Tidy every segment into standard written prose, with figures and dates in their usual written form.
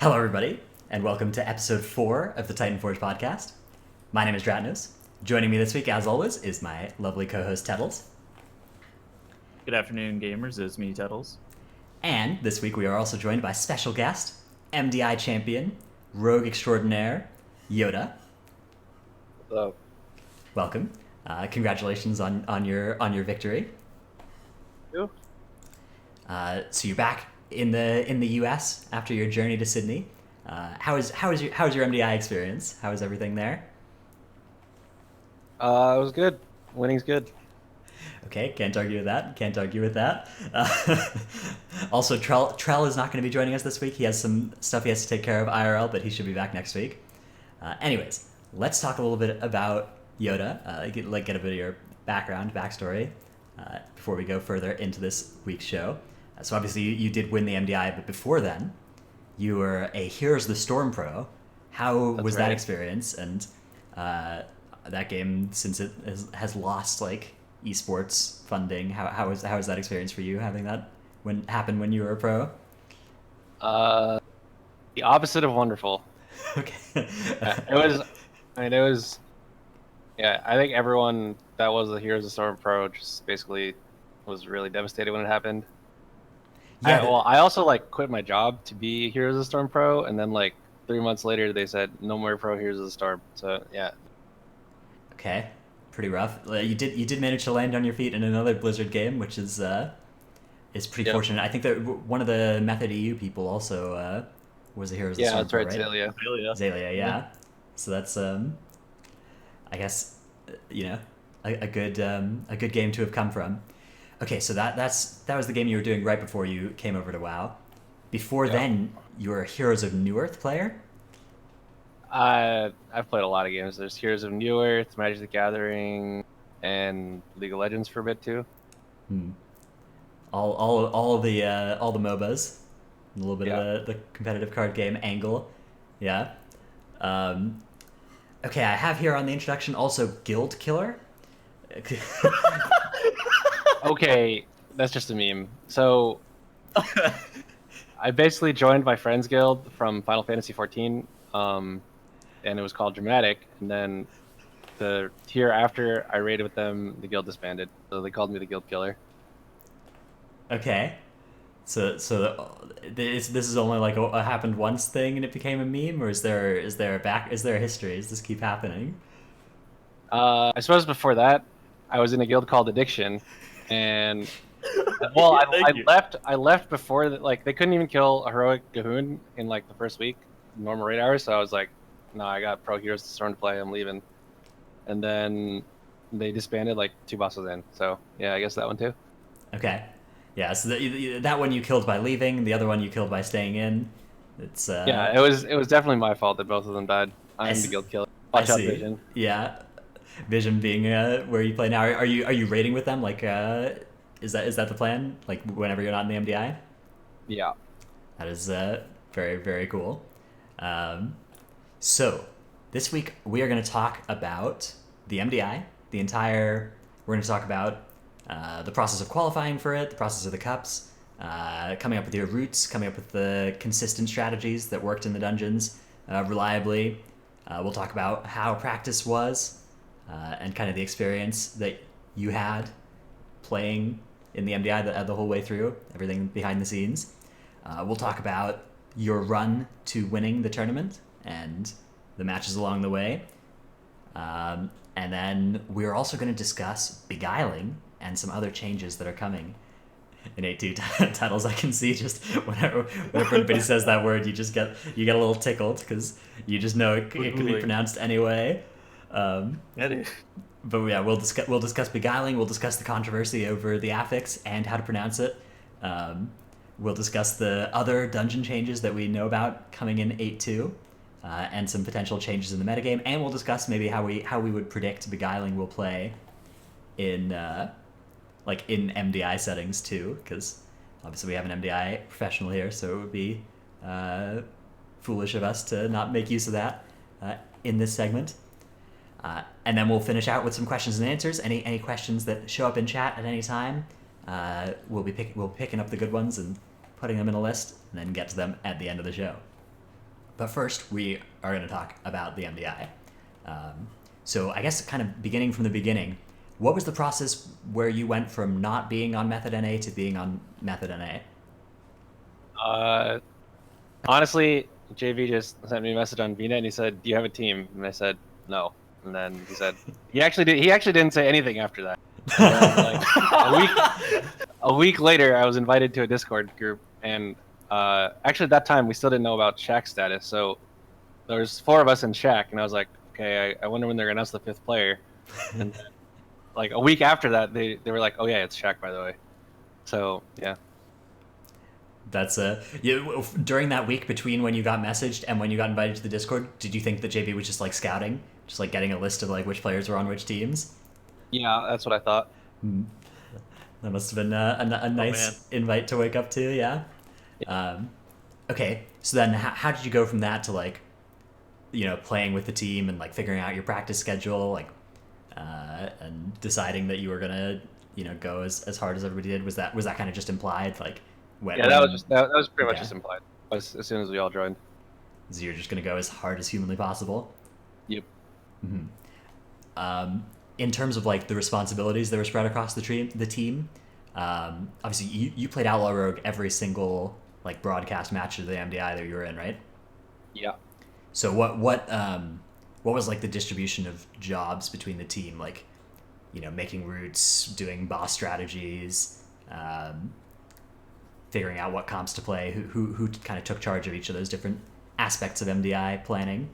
Hello, everybody, and welcome to episode 4 of the Titanforge podcast. My name is Dratnos. Joining me this week, as always, is my lovely co-host, Tettles. Good afternoon, gamers. It's me, Tettles. And this week we are also joined by special guest, MDI champion, rogue extraordinaire, YoDa. Hello. Welcome. Congratulations on your victory. You? So you're back in the U.S. after your journey to Sydney. How was your MDI experience? How was everything there? It was good. Winning's good. Okay, can't argue with that. Also, Trell is not going to be joining us this week. He has some stuff he has to take care of IRL, but he should be back next week. Anyways, let's talk a little bit about YoDa. Get a bit of your backstory, before we go further into this week's show. So obviously you did win the MDI, but before then, you were a Heroes of the Storm pro. How was that experience? And that game, since it has lost like esports funding, how was that experience for you, having that happen when you were a pro? The opposite of wonderful. Okay. It was. It was. Yeah, I think everyone that was the Heroes of Storm pro just basically was really devastated when it happened. Yeah. I also quit my job to be Heroes of the Storm pro, and then 3 months later they said no more pro Heroes of the Storm. So yeah. Okay, pretty rough. You did manage to land on your feet in another Blizzard game, which is pretty fortunate. I think that one of the Method EU people also was a Heroes of the Storm pro, right? Zalia. Zalia, yeah. So that's I guess a good game to have come from. Okay, so that was the game you were doing right before you came over to WoW. Before then, you were a Heroes of New Earth player? I've played a lot of games. There's Heroes of New Earth, Magic the Gathering, and League of Legends for a bit too. All the MOBAs, a little bit of the competitive card game angle, yeah. Okay, I have here on the introduction also Guild Killer. Okay, that's just a meme. So, I basically joined my friend's guild from Final Fantasy XIV, and it was called Dramatic. And then the year after I raided with them, the guild disbanded. So they called me the Guild Killer. Okay, so this is only like a happened once thing and it became a meme, or is there a history? Does this keep happening? I suppose before that, I was in a guild called Addiction, and well, I left before that. They couldn't even kill a heroic Gahoon in the first week, normal raid hours. So I was like, no, I got Pro Heroes of the Storm to play. I'm leaving. And then they disbanded 2 bosses in. So yeah, I guess that one too. Okay, yeah. So that one you killed by leaving. The other one you killed by staying in. It's yeah. It was definitely my fault that both of them died. I'm the guild killer. Watch out, Vision. Yeah. Vision being where you play now. Are you raiding with them? Is that the plan? Whenever you're not in the MDI? Yeah. That is very, very cool. So this week we are going to talk about the MDI. We're going to talk about the process of qualifying for it, the process of the cups, coming up with your routes, coming up with the consistent strategies that worked in the dungeons reliably. We'll talk about how practice was. And kind of the experience that you had playing in the MDI the whole way through, everything behind the scenes. We'll talk about your run to winning the tournament and the matches along the way. And then we're also going to discuss Beguiling and some other changes that are coming in 8.2 titles. I can see just whenever anybody says that word, you get a little tickled because you just know it could be pronounced anyway. But yeah, we'll discuss Beguiling. We'll discuss the controversy over the affix and how to pronounce it. We'll discuss the other dungeon changes that we know about coming in 8.2, and some potential changes in the metagame. And we'll discuss maybe how we would predict Beguiling will play in in MDI settings too, because obviously we have an MDI professional here, so it would be foolish of us to not make use of that in this segment. And then we'll finish out with some questions and answers. Any questions that show up in chat at any time, we'll be picking up the good ones and putting them in a list, and then get to them at the end of the show. But first, we are going to talk about the MDI. So I guess kind of beginning from the beginning, what was the process where you went from not being on Method NA to being on Method NA? Honestly, JV just sent me a message on VNet and he said, "Do you have a team?" And I said, "No." And then he said, "He actually did." He actually didn't say anything after that. And then, like a week later, I was invited to a Discord group, and actually at that time we still didn't know about Shaq's status. So there's 4 of us in Shaq, and I was like, "Okay, I wonder when they're gonna announce the 5th player." And then, like a week after that, they were like, "Oh yeah, it's Shaq, by the way." So yeah. That's during that week between when you got messaged and when you got invited to the Discord, did you think that JB was just like scouting, just like getting a list of like which players were on which teams? Yeah, that's what I thought. That must have been a nice invite to wake up to, yeah. Okay, so then how did you go from that to like, playing with the team and like figuring out your practice schedule, like, and deciding that you were gonna, go as hard as everybody did? Was that kind of just implied, like? That was pretty much just implied as soon as we all joined. So you're just gonna go as hard as humanly possible. Yep. In terms of like the responsibilities that were spread across the team, obviously you played Outlaw Rogue every single like broadcast match of the MDI that you were in, right? Yeah. So what was like the distribution of jobs between the team, like, making routes, doing boss strategies, figuring out what comps to play, who kind of took charge of each of those different aspects of MDI planning?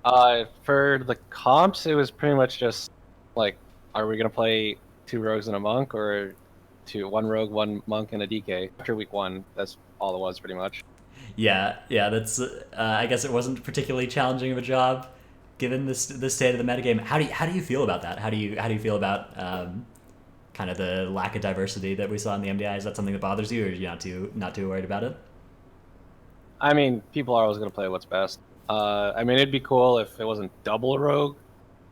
For the comps, it was pretty much just like, are we gonna play 2 rogues and a monk, or 1 rogue, 1 monk, and a DK? After week 1, that's all it was pretty much. Yeah, that's. I guess it wasn't particularly challenging of a job, given the state of the metagame. How do you feel about that? How do you feel about kind of the lack of diversity that we saw in the MDI? Is that something that bothers you, or are you not too worried about it? I mean, people are always gonna play what's best. I mean, it'd be cool if it wasn't double rogue,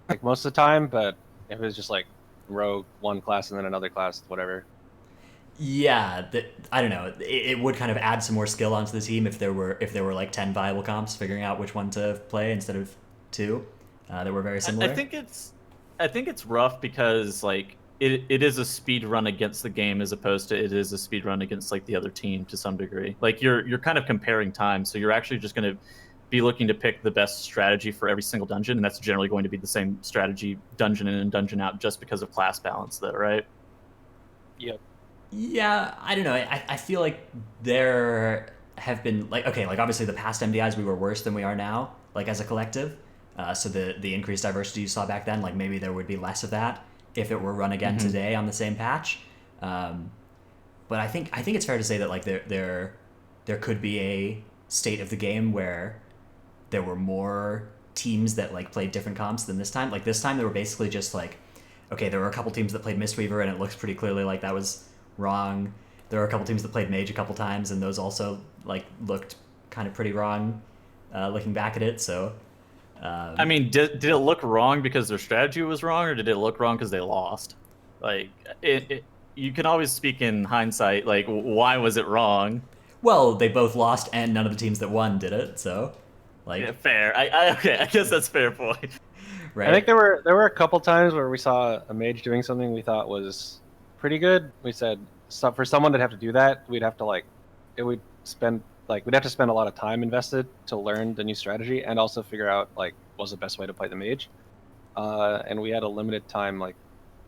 like most of the time, but if it was just like rogue, 1 class and then another class, whatever. Yeah, I don't know. It would kind of add some more skill onto the team if there were like 10 viable comps, figuring out which one to play instead of 2 that were very similar. I think it's rough because like it is a speed run against the game as opposed to it is a speed run against like the other team to some degree. Like you're kind of comparing time, so you're actually just going to be looking to pick the best strategy for every single dungeon, and that's generally going to be the same strategy dungeon in and dungeon out, just because of class balance, though, right? Yep. Yeah, I don't know. I feel like there have been like obviously the past MDIs we were worse than we are now, like as a collective. So the increased diversity you saw back then, like maybe there would be less of that if it were run again today on the same patch. But I think it's fair to say that like there could be a state of the game where there were more teams that like played different comps than this time. Like this time there were basically just like, okay, there were a couple teams that played Mistweaver and it looks pretty clearly like that was wrong. There were a couple teams that played Mage a couple times and those also like looked kind of pretty wrong looking back at it. So I mean, did it look wrong because their strategy was wrong, or did it look wrong because they lost? Like you can always speak in hindsight, like why was it wrong? Well, they both lost and none of the teams that won did it, so like yeah, fair. I guess that's fair point. Right. I think there were a couple times where we saw a mage doing something we thought was pretty good. We said, so for someone to have to do that, we'd have to we'd have to spend a lot of time invested to learn the new strategy and also figure out like what's the best way to play the mage. And we had a limited time. Like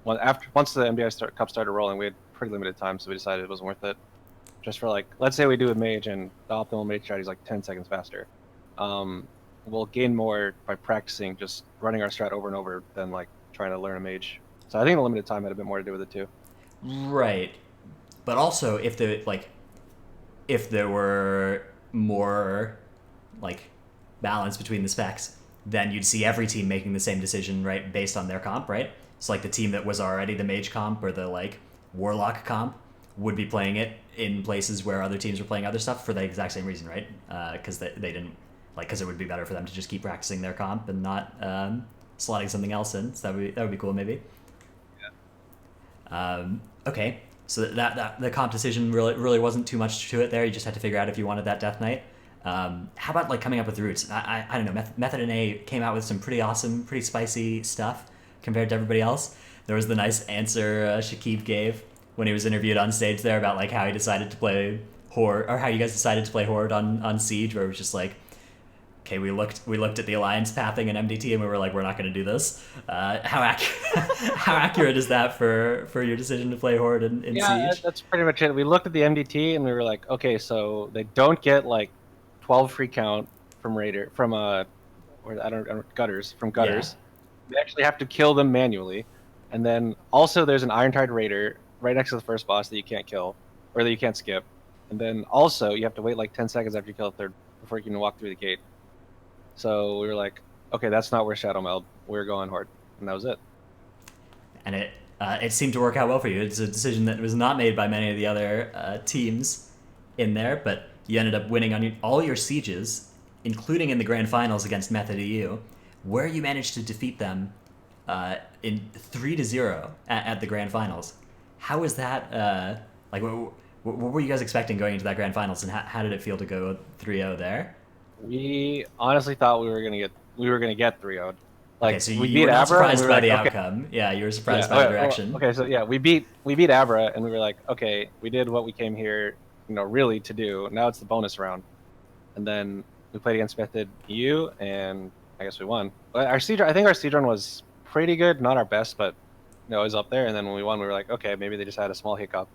once the MDI Cup started rolling, we had pretty limited time, so we decided it wasn't worth it. Just for like, let's say we do a mage and the optimal mage strategy is like 10 seconds faster. We'll gain more by practicing just running our strat over and over than like trying to learn a mage. So I think the limited time had a bit more to do with it too. Right. But also if there were more like balance between the specs, then you'd see every team making the same decision, right, based on their comp, right? So like the team that was already the mage comp or the like warlock comp would be playing it in places where other teams were playing other stuff for the exact same reason, right? Because they didn't because it would be better for them to just keep practicing their comp and not slotting something else in. So that would be cool, maybe. Yeah. Okay, so that the comp decision really wasn't too much to it there. You just had to figure out if you wanted that Death Knight. How about like coming up with routes? I don't know. Method and A came out with some pretty awesome, pretty spicy stuff compared to everybody else. There was the nice answer Shakib gave when he was interviewed on stage there about like how he decided to play Horde, or how you guys decided to play Horde on Siege, where it was just like, okay, we looked at the alliance pathing in MDT and we were like, we're not going to do this. How accurate is that for your decision to play Horde in Siege? That's pretty much it. We looked at the MDT and we were like, okay, so they don't get like 12 free count from Raider or I don't gutters from gutters. Yeah. They actually have to kill them manually, and then also there's an Iron Tide Raider right next to the first boss that you can't kill or that you can't skip, and then also you have to wait like 10 seconds after you kill the third before you can walk through the gate. So we were like, okay, that's not where Shadow Meld. We're going Horde, and that was it. And it seemed to work out well for you. It's a decision that was not made by many of the other teams in there, but you ended up winning on all your sieges, including in the grand finals against Method EU, where you managed to defeat them in 3-0 at the grand finals. How was that? Like, what were you guys expecting going into that grand finals, and how did it feel to go 3-0 there? We honestly thought we were gonna get 3-0'd. Like, okay, so we you beat were not Abra, surprised and we by were the like, okay. outcome. Yeah, you were surprised by the direction. Okay, so yeah, we beat Abra, and we were like, okay, we did what we came here, really to do. Now it's the bonus round, and then we played against Method EU, and I guess we won. But I think our siege run was pretty good, not our best, but it was up there. And then when we won, we were like, okay, maybe they just had a small hiccup.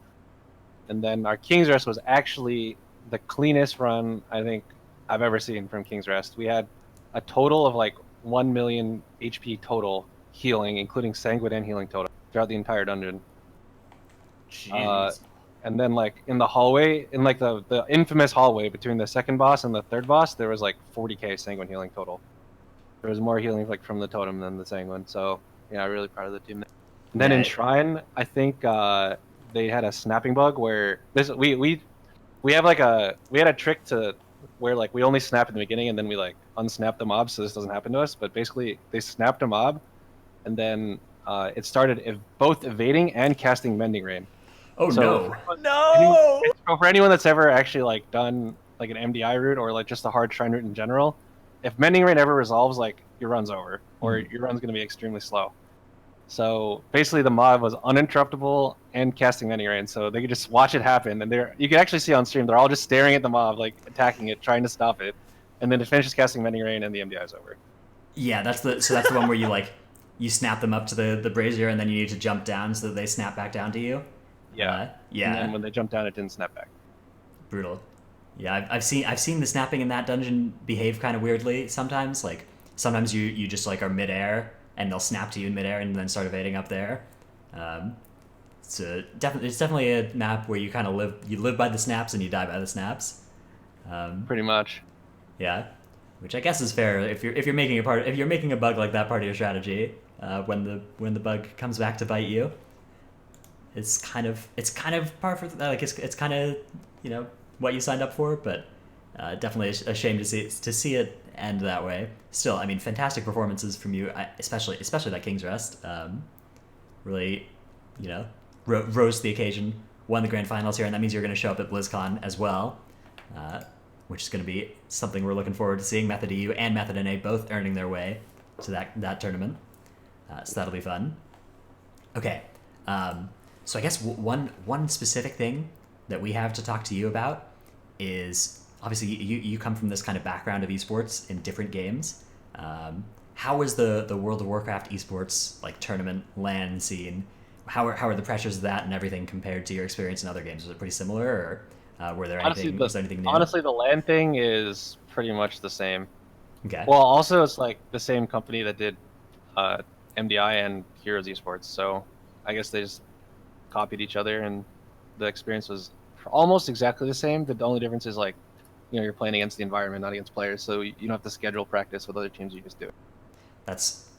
And then our King's Rest was actually the cleanest run I think I've ever seen from King's Rest. We had a total of like 1 million HP total healing, including Sanguine and healing total throughout the entire dungeon. Jeez. And then like in the hallway, in like the infamous hallway between the second boss and the third boss, there was like 40k Sanguine healing total. There was more healing like from the totem than the Sanguine. So yeah, I'm really proud of the team. And then in Shrine, I think they had a snapping bug where we had a trick to where like we only snap in the beginning and then we like unsnap the mob so this doesn't happen to us. But basically they snapped a mob, and then it started both evading and casting Mending Rain. Oh so no! For anyone that's ever actually like done like an MDI route or like just a hard Shrine route in general, if Mending Rain ever resolves, like your run's over, or your run's gonna be extremely slow. So basically, the mob was uninterruptible and casting Mending Rain, so they could just watch it happen. And you can actually see on stream they're all just staring at the mob, like attacking it, trying to stop it, and then it finishes casting Mending Rain, and the MDI is over. Yeah, that's the one where you snap them up to the brazier, and then you need to jump down so that they snap back down to you. Yeah. Yeah. And then when they jumped down, it didn't snap back. Brutal. Yeah, I've seen the snapping in that dungeon behave kind of weirdly sometimes. Like sometimes you just like are midair and they'll snap to you in midair and then start evading up there. It's definitely a map where you kind of live by the snaps and you die by the snaps. Pretty much. Yeah, which I guess is fair if you're making a bug like that part of your strategy. When the bug comes back to bite you, it's kind of par for like it's kind of what you signed up for, but definitely a shame to see it end that way. Still, I mean, fantastic performances from you, especially that King's Rest. Really, rose to the occasion, won the grand finals here, and that means you're going to show up at BlizzCon as well, which is going to be something we're looking forward to seeing. Method EU and Method NA both earning their way to that tournament, so that'll be fun. Okay, so I guess one specific thing that we have to talk to you about is obviously you come from this kind of background of esports in different games. How is the World of Warcraft esports like tournament LAN scene? How are the pressures of that and everything compared to your experience in other games? Was it pretty similar, or was there anything new? Honestly, the LAN thing is pretty much the same. Okay. Well, also it's like the same company that did MDI and Heroes Esports, so I guess they just copied each other, and the experience was almost exactly the same. The only difference is like, you're playing against the environment, not against players, so you don't have to schedule practice with other teams. You just do it. That's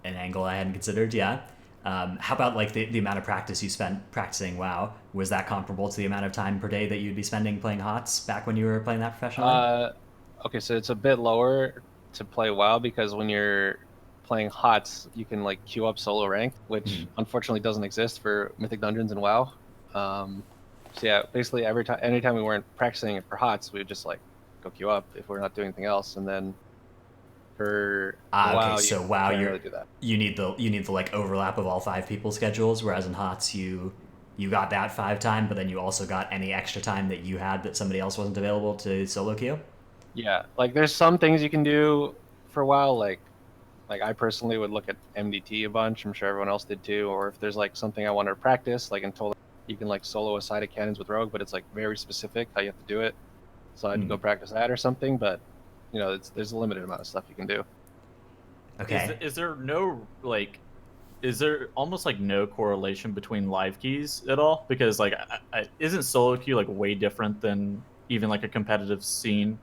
an angle I hadn't considered. Yeah. How about like the amount of practice you spent practicing WoW? Was that comparable to the amount of time per day that you'd be spending playing HOTS back when you were playing that professionally? Okay, so it's a bit lower to play WoW because when you're playing HOTS, you can like queue up solo rank, which unfortunately doesn't exist for Mythic Dungeons and WoW. So yeah, basically anytime we weren't practicing it for HOTS, we would just like go queue up if we're not doing anything else, and then for Okay, WoW, so you WoW, can't really do that. you need the like overlap of all 5 people's schedules, whereas in HOTS you got that 5 time, but then you also got any extra time that you had that somebody else wasn't available to solo queue. Yeah, like there's some things you can do for WoW, like I personally would look at MDT a bunch. I'm sure everyone else did too. Or if there's like something I want to practice, like in Total, you can like solo a side of cannons with Rogue, but it's like very specific how you have to do it. So I'd go practice that or something. But you know, there's a limited amount of stuff you can do. Okay. Is there no like? Is there almost like no correlation between live keys at all? Because like, isn't solo queue like way different than even like a competitive scene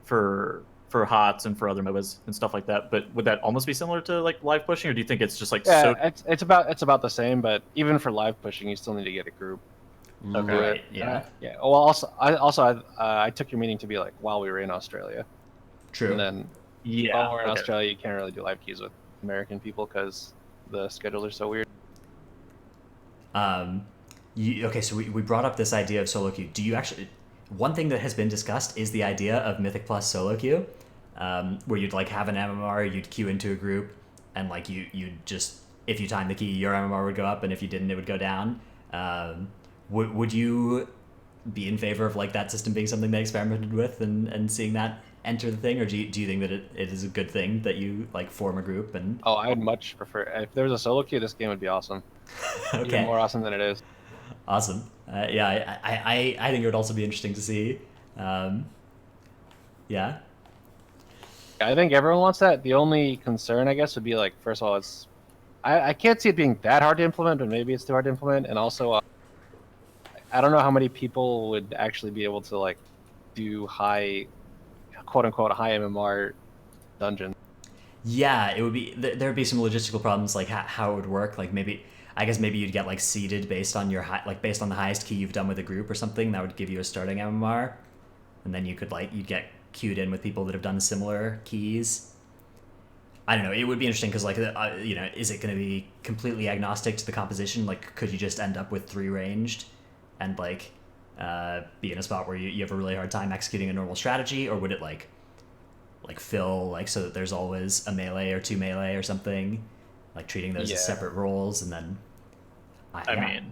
for HOTS and for other MOBAs and stuff like that? But would that almost be similar to like live pushing, or do you think it's just like Yeah, so? it's about the same. But even for live pushing, you still need to get a group. Okay. Right. Yeah. Yeah. Well, I took your meeting to be like while we were in Australia, True. and then Yeah. while we're in Australia, you can't really do live keys with American people because the schedules are so weird. Okay, so we brought up this idea of solo queue. Do you actually? One thing that has been discussed is the idea of Mythic Plus solo queue, where you'd like have an MMR, you'd queue into a group, and like you just if you time the key, your MMR would go up, and if you didn't, it would go down. Would you be in favor of like that system being something they experimented with and seeing that enter the thing, or do you think that it is a good thing that you like form a group and? Oh, I'd much prefer if there was a solo queue. This game would be awesome. Okay. Even more awesome than it is. Awesome. Yeah, I think it would also be interesting to see. Yeah. I think everyone wants that. The only concern, I guess, would be like, first of all, I can't see it being that hard to implement, but maybe it's too hard to implement. And also, I don't know how many people would actually be able to like do high, quote unquote, high MMR dungeons. Yeah, it would be there would be some logistical problems like how it would work. Like I guess maybe you'd get like seeded based on based on the highest key you've done with a group or something. That would give you a starting MMR, and then you'd get queued in with people that have done similar keys. I don't know. It would be interesting because is it going to be completely agnostic to the composition? Like, could you just end up with 3 ranged, and like be in a spot where you have a really hard time executing a normal strategy, or would it like fill like so that there's always a melee or 2 melee or something, like treating those as separate roles, and then I mean,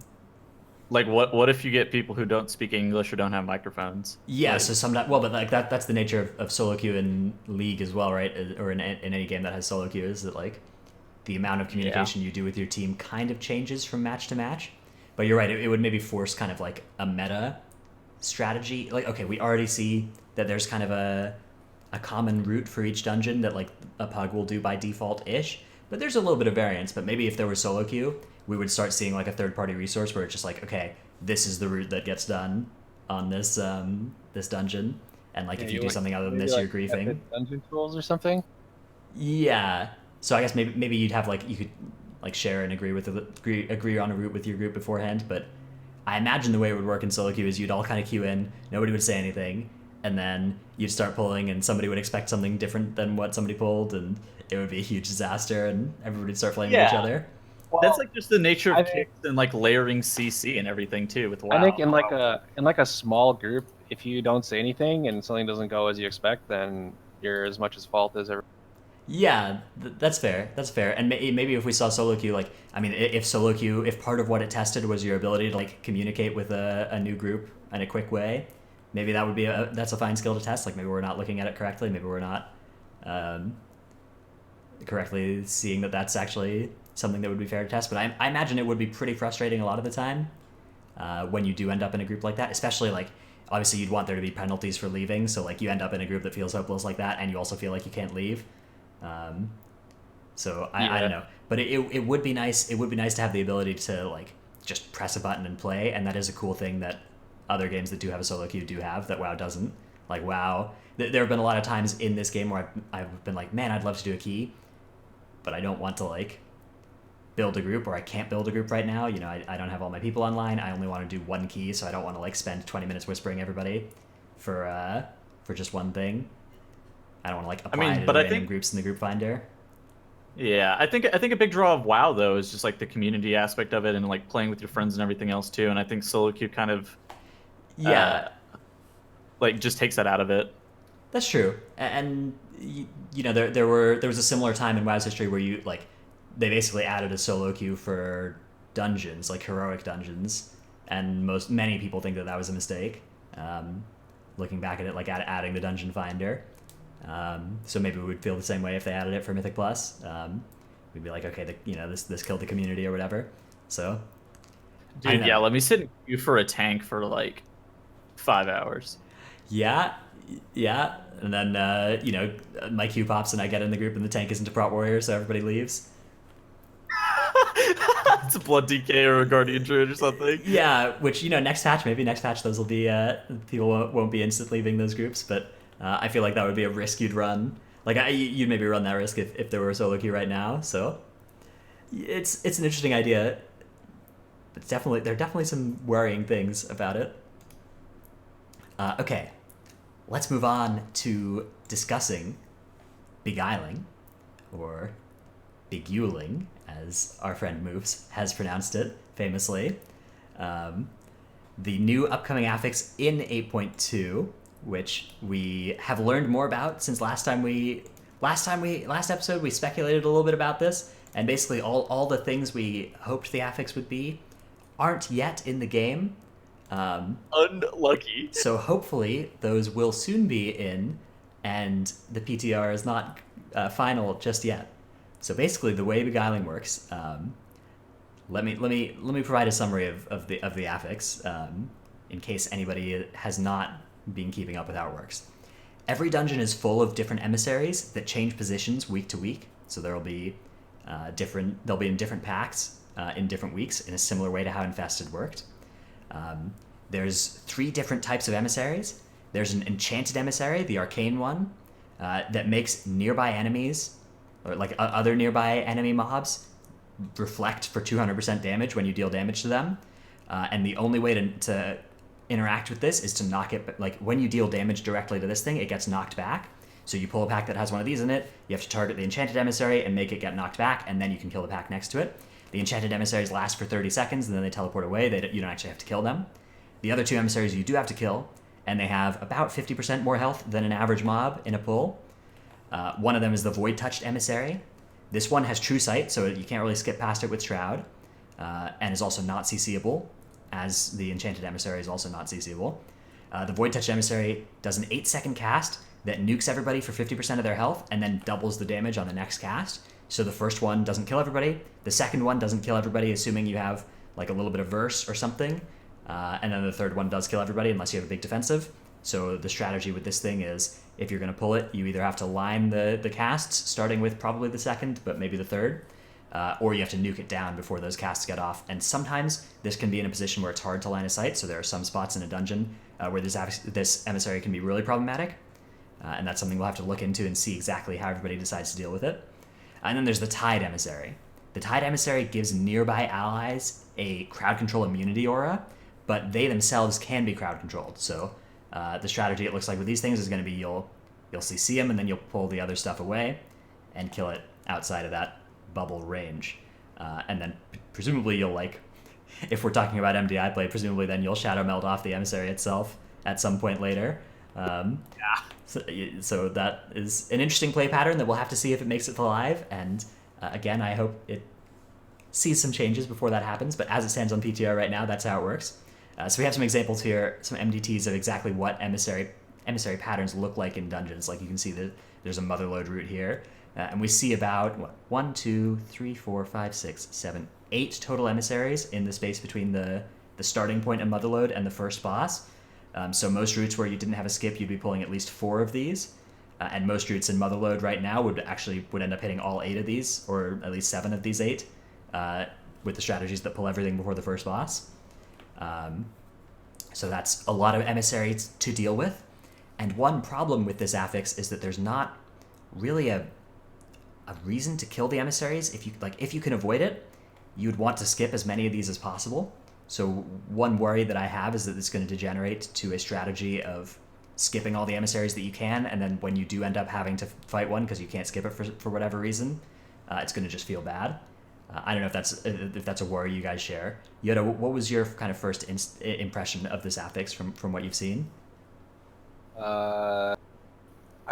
like what if you get people who don't speak English or don't have microphones? Yeah, like, so sometimes, well, but like that's the nature of solo queue in League as well, right? Or in any game that has solo queue, is that like the amount of communication you do with your team kind of changes from match to match. But you're right, it would maybe force kind of like a meta strategy. Like, okay, we already see that there's kind of a common route for each dungeon that like a pug will do by default-ish, but there's a little bit of variance. But maybe if there was solo queue, we would start seeing like a third-party resource where it's just like, okay, this is the route that gets done on this this dungeon, and like if you do something other than this, like, you're griefing. Dungeon tools or something. Yeah. So I guess maybe you'd have like you could like share and agree on a route with your group beforehand. But I imagine the way it would work in solo queue is you'd all kind of queue in, nobody would say anything, and then you'd start pulling, and somebody would expect something different than what somebody pulled, and it would be a huge disaster, and everybody would start flaming each other. Well, that's like just the nature of kicks and like layering CC and everything too with WoW. I think in like a small group, if you don't say anything and something doesn't go as you expect, then you're as much as fault as everyone. Yeah, that's fair. That's fair. And maybe if we saw solo queue, like, I mean, if solo queue, if part of what it tested was your ability to like communicate with a new group in a quick way, maybe that would be that's a fine skill to test. Like maybe we're not looking at it correctly. Maybe we're not correctly seeing that that's actually something that would be fair to test. But I imagine it would be pretty frustrating a lot of the time when you do end up in a group like that, especially like, obviously you'd want there to be penalties for leaving. So like you end up in a group that feels hopeless like that, and you also feel like you can't leave. So I don't know, but it would be nice. It would be nice to have the ability to like just press a button and play, and that is a cool thing that other games that do have a solo queue do have that WoW doesn't. Like WoW, there have been a lot of times in this game where I've been like, man, I'd love to do a key, but I don't want to like build a group, or I can't build a group right now. You know, I don't have all my people online. I only want to do one key, so I don't want to like spend 20 minutes whispering everybody for just one thing. I don't want to like apply to random groups in the group finder. Yeah, I think a big draw of WoW though is just like the community aspect of it and like playing with your friends and everything else too. And I think solo queue kind of like just takes that out of it. That's true, and you know there was a similar time in WoW's history where you like they basically added a solo queue for dungeons, like heroic dungeons, and many people think that was a mistake. Looking back at it, like adding the dungeon finder, so maybe we would feel the same way if they added it for Mythic Plus. We'd be like, okay, this killed the community or whatever. So, Dude, yeah, let me sit in queue for a tank for like 5 hours. Yeah, yeah, and then my queue pops and I get in the group and the tank isn't a prot warrior, so everybody leaves. It's a blood DK or a guardian druid or something. Yeah, which next patch those will be people won't be instant leaving those groups, but I feel like that would be a risk you'd run. Like you'd maybe run that risk if there were a solo queue right now. So it's an interesting idea. But there are definitely some worrying things about it. Okay, let's move on to discussing Beguiling, or Beguiling, as our friend Moves has pronounced it famously. The new upcoming affix in 8.2, which we have learned more about since last episode we speculated a little bit about this, and basically all the things we hoped the affix would be aren't yet in the game. Unlucky. So hopefully those will soon be in, and the PTR is not final just yet. So basically, the way Beguiling works, let me provide a summary of the affix in case anybody has not been keeping up with how it works. Every dungeon is full of different emissaries that change positions week to week. So they'll be in different packs in different weeks in a similar way to how Infested worked. There's 3 different types of emissaries. There's an Enchanted Emissary, the arcane one, that makes nearby enemies, or like other nearby enemy mobs, reflect for 200% damage when you deal damage to them. And the only way to interact with this is to knock it, like when you deal damage directly to this thing, it gets knocked back. So you pull a pack that has one of these in it, you have to target the Enchanted Emissary and make it get knocked back, and then you can kill the pack next to it. The Enchanted Emissaries last for 30 seconds, and then they teleport away. You don't actually have to kill them. The other 2 emissaries you do have to kill, and they have about 50% more health than an average mob in a pull. One of them is the Void Touched Emissary. This one has True Sight, so you can't really skip past it with Shroud, and is also not CCable, as the Enchanted Emissary is also not CCable. The Void Touched Emissary does an 8-second cast that nukes everybody for 50% of their health, and then doubles the damage on the next cast. So the first one doesn't kill everybody, the second one doesn't kill everybody, assuming you have like a little bit of verse or something, and then the third one does kill everybody unless you have a big defensive. So the strategy with this thing is, if you're going to pull it, you either have to line the casts, starting with probably the second, but maybe the third, or you have to nuke it down before those casts get off. And sometimes this can be in a position where it's hard to line of sight, so there are some spots in a dungeon where this emissary can be really problematic, and that's something we'll have to look into and see exactly how everybody decides to deal with it. And then there's the Tide Emissary. The Tide Emissary gives nearby allies a crowd control immunity aura, but they themselves can be crowd controlled. So the strategy, it looks like with these things, is going to be you'll CC them and then you'll pull the other stuff away and kill it outside of that bubble range. And then presumably you'll, like, if we're talking about MDI play, presumably then you'll shadow meld off the emissary itself at some point later. So that is an interesting play pattern that we'll have to see if it makes it to live. And again, I hope it sees some changes before that happens. But as it stands on PTR right now, that's how it works. So we have some examples here, some MDTs of exactly what emissary patterns look like in dungeons. Like you can see that there's a Motherlode route here. And we see about, 1, 2, 3, 4, 5, 6, 7, 8 total emissaries in the space between the starting point of Motherlode and the first boss. So most routes where you didn't have a skip, you'd be pulling at least 4 of these. And most routes in Motherlode right now would end up hitting all 8 of these, or at least 7 of these 8, with the strategies that pull everything before the first boss. So that's a lot of emissaries to deal with. And one problem with this affix is that there's not really a reason to kill the emissaries. If you can avoid it, you'd want to skip as many of these as possible. So one worry that I have is that it's going to degenerate to a strategy of skipping all the emissaries that you can, and then when you do end up having to fight one because you can't skip it for whatever reason, it's going to just feel bad. I don't know if that's a worry you guys share. YoDa, what was your kind of first impression of this affix from what you've seen?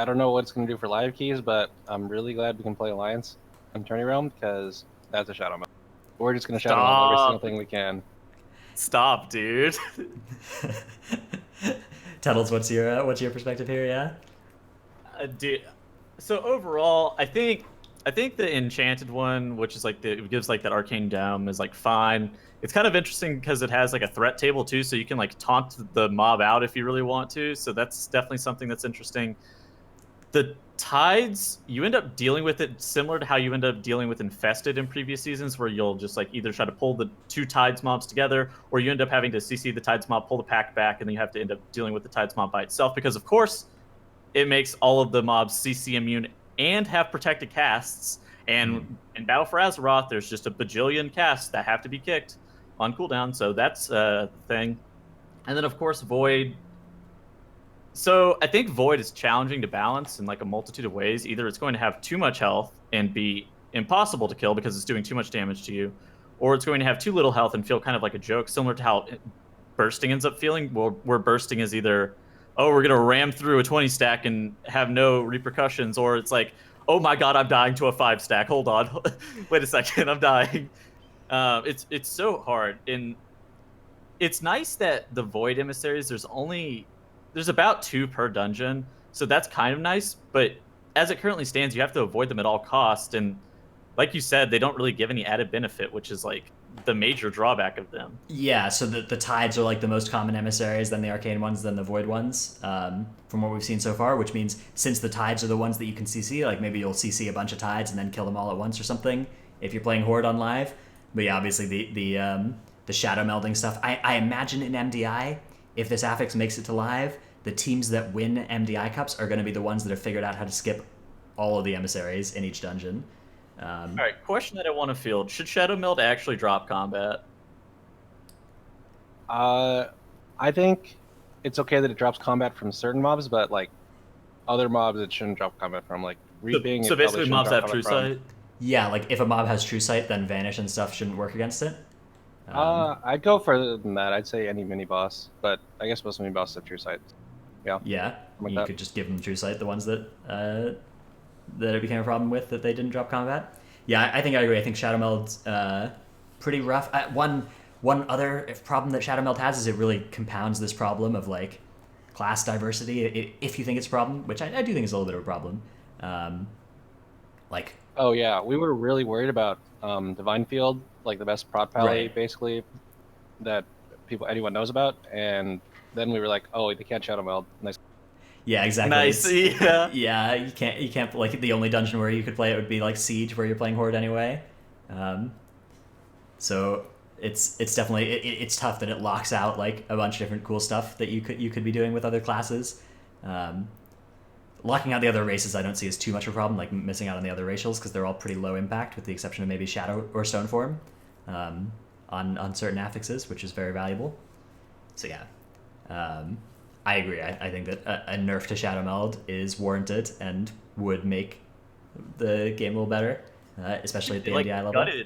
I don't know what it's going to do for live keys, but I'm really glad we can play Alliance on Tourney Realm because that's a shadow meld. We're just going to shadow meld every single thing we can. Stop, dude. Tuttles, what's your perspective here? Yeah. Dude. So overall, I think the enchanted one, which is like it gives like that arcane dome, is like fine. It's kind of interesting because it has like a threat table too, so you can like taunt the mob out if you really want to. So that's definitely something that's interesting. The tides, you end up dealing with it similar to how you end up dealing with infested in previous seasons, where you'll just like either try to pull the two tides mobs together, or you end up having to CC the tides mob, pull the pack back, and then you have to end up dealing with the tides mob by itself because of course it makes all of the mobs CC immune and have protected casts. And in Battle for Azeroth, there's just a bajillion casts that have to be kicked on cooldown, so that's the thing. And then of course Void. So I think Void is challenging to balance in like a multitude of ways. Either it's going to have too much health and be impossible to kill because it's doing too much damage to you, or it's going to have too little health and feel kind of like a joke, similar to how bursting ends up feeling. Where bursting is either, oh, we're gonna ram through a 20 stack and have no repercussions, or it's like, oh my god, I'm dying to a 5 stack. Hold on, wait a second, I'm dying. It's so hard, and it's nice that the Void emissaries, there's about 2 per dungeon, so that's kind of nice. But as it currently stands, you have to avoid them at all costs, and like you said, they don't really give any added benefit, which is like the major drawback of them. Yeah, so the tides are like the most common emissaries, then the arcane ones, then the void ones, from what we've seen so far, which means since the tides are the ones that you can CC, like maybe you'll CC a bunch of tides and then kill them all at once or something if you're playing Horde on live. But yeah, obviously the shadow melding stuff, I imagine in MDI, if this affix makes it to live, the teams that win MDI cups are going to be the ones that have figured out how to skip all of the emissaries in each dungeon. All right, question that I want to field: should Shadow Meld actually drop combat? I think it's okay that it drops combat from certain mobs, but like other mobs, it shouldn't drop combat from. Like Reaping. So basically, mobs have True Sight. Yeah, like if a mob has True Sight, then Vanish and stuff shouldn't work against it. I'd go further than that. I'd say any mini boss, but I guess most mini bosses have True Sight. Yeah. Yeah, like you that. could just give them True Sight, the ones that it became a problem with, that they didn't drop combat. Yeah, I think I agree. I think Shadow Meld's pretty rough. One other problem that Shadow Meld has is it really compounds this problem of like class diversity. If you think it's a problem, which I do think is a little bit of a problem. Like. Oh yeah, we were really worried about Divine Field, like the best prot pally, Right. basically, that anyone knows about, and then we were like, oh, they can't Shadow Meld. Nice. Yeah, exactly. Nice. Yeah. Yeah, you can't like the only dungeon where you could play it would be like Siege, where you're playing Horde anyway. So it's definitely it's tough that it locks out like a bunch of different cool stuff that you could be doing with other classes. Locking out the other races I don't see as too much of a problem, like missing out on the other racials, because they're all pretty low impact with the exception of maybe Shadow or Stoneform on certain affixes, which is very valuable. So yeah. I agree. I think that a nerf to Shadow Meld is warranted and would make the game a little better, especially at the MDI level.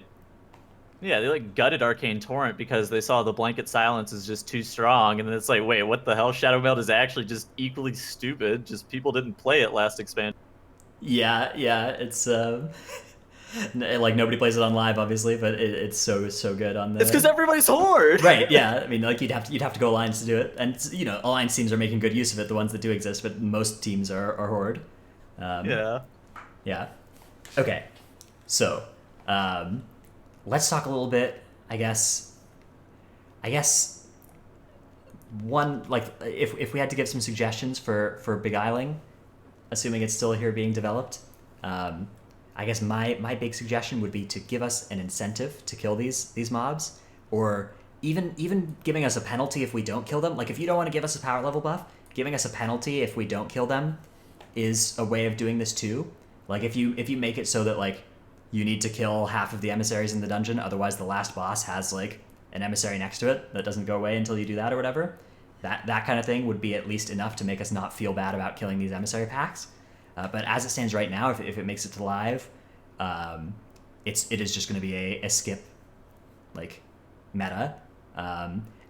They like gutted Arcane Torrent because they saw the blanket silence is just too strong, and then it's like, wait, what the hell? Shadow Meld is actually just equally stupid. Just people didn't play it last expansion. Yeah, it's like nobody plays it on live, obviously, but it's so good on the. It's because everybody's Horde. Right. Yeah. I mean, like you'd have to go Alliance to do it, and Alliance teams are making good use of it. The ones that do exist, but most teams are Horde. Yeah. Yeah. Okay. So, let's talk a little bit. I guess one, like if we had to give some suggestions for Beguiling, assuming it's still here being developed. I guess my big suggestion would be to give us an incentive to kill these mobs, or even giving us a penalty if we don't kill them. Like if you don't want to give us a power level buff, giving us a penalty if we don't kill them is a way of doing this too. Like if you make it so that like you need to kill half of the emissaries in the dungeon, otherwise the last boss has like an emissary next to it that doesn't go away until you do that or whatever. That kind of thing would be at least enough to make us not feel bad about killing these emissary packs. But as it stands right now, if it makes it to live, it is just going to be a skip, like, meta.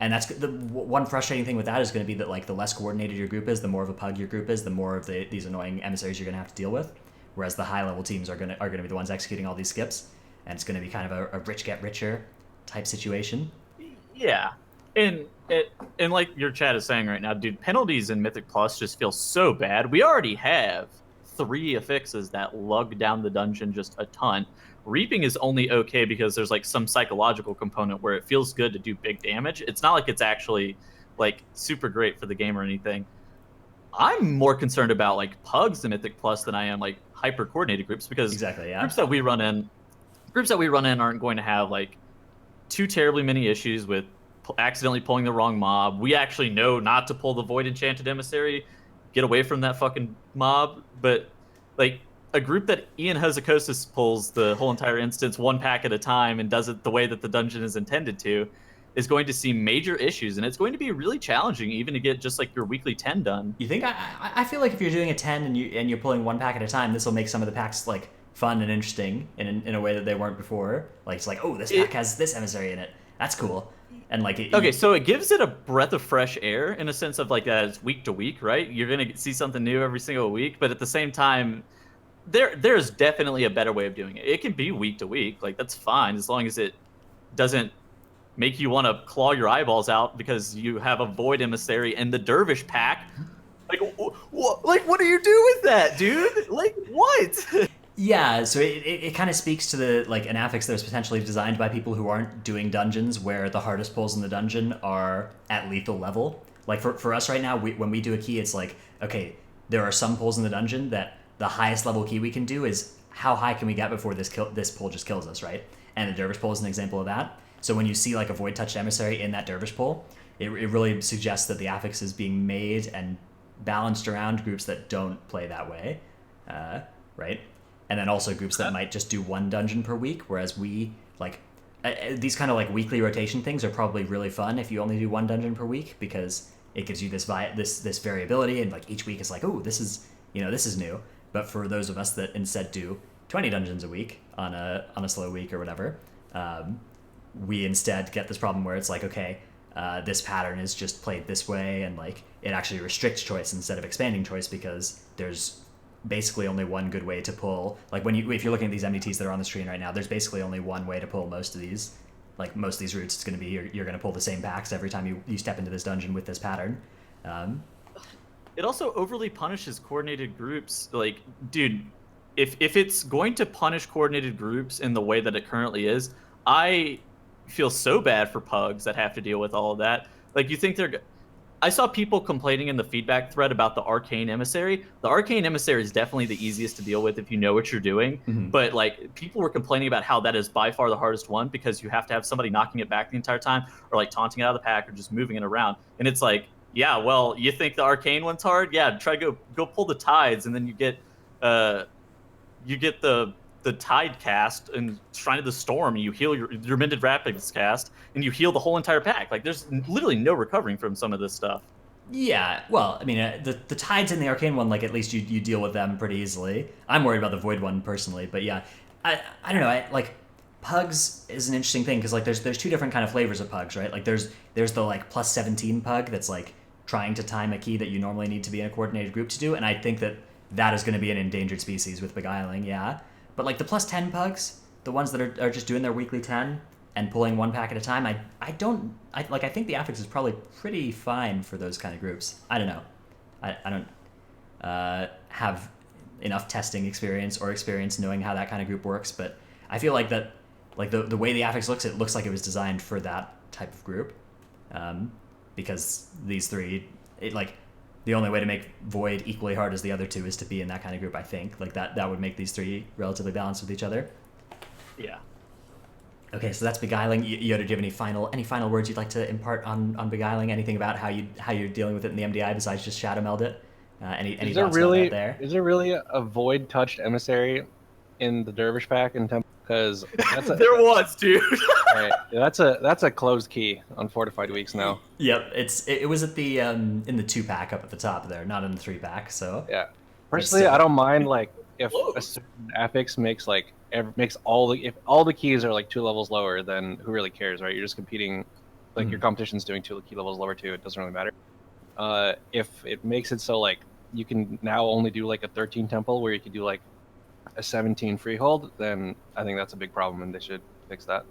And that's the one frustrating thing with that is going to be that like the less coordinated your group is, the more of a pug your group is, the more of these annoying emissaries you're going to have to deal with. Whereas the high level teams are going to be the ones executing all these skips, and it's going to be kind of a rich get richer type situation. Yeah, and like your chat is saying right now, dude, penalties in Mythic Plus just feel so bad. We already have 3 affixes that lug down the dungeon just a ton. Reaping is only okay because there's like some psychological component where it feels good to do big damage. It's not like it's actually like super great for the game or anything. I'm more concerned about like pugs in Mythic Plus than I am like hyper coordinated groups, because Exactly, yeah. groups that we run in aren't going to have like too terribly many issues with accidentally pulling the wrong mob. We actually know not to pull the Void Enchanted Emissary, get away from that fucking mob. But like a group that Ian Hazakosis pulls the whole entire instance 1 pack at a time and does it the way that the dungeon is intended to, is going to see major issues, and it's going to be really challenging even to get just like your weekly 10 done. You think? I feel like if you're doing a 10 and you're pulling 1 pack at a time, this will make some of the packs like fun and interesting in a way that they weren't before. Like it's like, oh, this pack has this emissary in it. That's cool. And like so it gives it a breath of fresh air in a sense of like that it's week to week, right? You're gonna see something new every single week, but at the same time, there's definitely a better way of doing it. It can be week to week, like that's fine as long as it doesn't make you want to claw your eyeballs out because you have a Void Emissary and the Dervish pack. Like, what do you do with that, dude? Like, what? Yeah, so it kind of speaks to the like an affix that was potentially designed by people who aren't doing dungeons where the hardest pulls in the dungeon are at lethal level. Like for us right now, when we do a key, it's like, okay, there are some pulls in the dungeon that the highest level key we can do is how high can we get before this pull just kills us, right? And the Dervish pull is an example of that. So when you see like a Void Touched Emissary in that Dervish pull, it really suggests that the affix is being made and balanced around groups that don't play that way, right? And then also groups that might just do 1 dungeon per week, whereas we, like, these kind of like weekly rotation things are probably really fun if you only do 1 dungeon per week, because it gives you this variability, and like each week is like, oh, this is new. But for those of us that instead do 20 dungeons a week on a slow week or whatever, we instead get this problem where it's like, okay, this pattern is just played this way, and like it actually restricts choice instead of expanding choice, because there's basically only one good way to pull. Like if you're looking at these MDTs that are on the screen right now, there's basically only one way to pull most of these. Like most of these routes, it's going to be you're going to pull the same packs every time you step into this dungeon with this pattern. It also overly punishes coordinated groups. Like, dude, if it's going to punish coordinated groups in the way that it currently is, I feel so bad for pugs that have to deal with all of that. Like, you think I saw people complaining in the feedback thread about the Arcane Emissary. The Arcane Emissary is definitely the easiest to deal with if you know what you're doing. Mm-hmm. But like people were complaining about how that is by far the hardest one, because you have to have somebody knocking it back the entire time, or like taunting it out of the pack, or just moving it around. And it's like, yeah, well, you think the Arcane one's hard? Yeah, try go pull the Tides, and then you get the Tide cast and Shrine of the Storm, and you heal your Mended Rapids cast, and you heal the whole entire pack. Like, there's literally no recovering from some of this stuff. Yeah, well, I mean, the Tides in the Arcane one, like, at least you deal with them pretty easily. I'm worried about the Void one personally, but yeah, I don't know, like, pugs is an interesting thing, because like there's 2 different kind of flavors of pugs, right? Like there's the like plus 17 pug that's like trying to time a key that you normally need to be in a coordinated group to do, and I think that is going to be an endangered species with Beguiling, yeah. But like the plus 10 pugs, the ones that are just doing their weekly 10 and pulling 1 pack at a time, I think the affix is probably pretty fine for those kind of groups. I don't know. I don't have enough testing experience or experience knowing how that kind of group works, but I feel like that, like the way the affix looks, it looks like it was designed for that type of group, because these 3, the only way to make Void equally hard as the other 2 is to be in that kind of group, I think. Like that would make these 3 relatively balanced with each other. Yeah. Okay, so that's Beguiling. YoDa, do you have any final words you'd like to impart on Beguiling? Anything about how you're dealing with it in the MDI besides just shadow meld it? Any thoughts about that there? Is there really a Void Touched Emissary in the Dervish pack in Temple? Because there was, dude. Right, that's a closed key on Fortified Weeks now. Yep, it was at the in the 2 pack up at the top there, not in the 3 pack. So yeah, personally, I don't mind like if a certain affix makes if all the keys are like 2 levels lower, then who really cares, right? You're just competing like your competition's doing 2 key levels lower too, it doesn't really matter. If it makes it so like you can now only do like a 13 temple where you could do like a 17 freehold, then I think that's a big problem and they should fix that.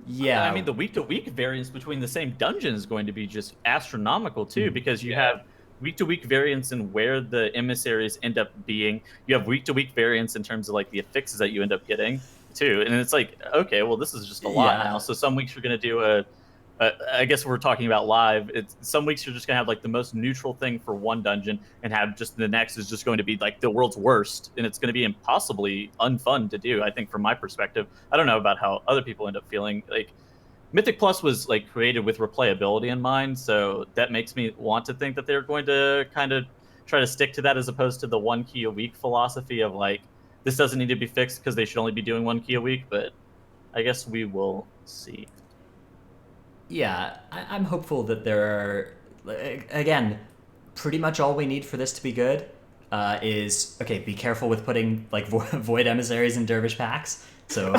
Yeah, I mean, the week-to-week variance between the same dungeon is going to be just astronomical too, because you have week-to-week variance in where the emissaries end up being. You have week-to-week variance in terms of like the affixes that you end up getting too, and it's like, okay, well, this is just a lot now. So some weeks you're going to do I guess we're talking about live. It's some weeks you're just gonna have like the most neutral thing for one dungeon, and have just the next is just going to be like the world's worst, and it's going to be impossibly unfun to do. I think from my perspective, I don't know about how other people end up feeling. Like Mythic Plus was like created with replayability in mind, so that makes me want to think that they're going to kind of try to stick to that as opposed to the 1 key a week philosophy of like this doesn't need to be fixed because they should only be doing 1 key a week. But I guess we will see. Yeah, I'm hopeful that there are, again, pretty much all we need for this to be good is, okay, be careful with putting like void emissaries in dervish packs. So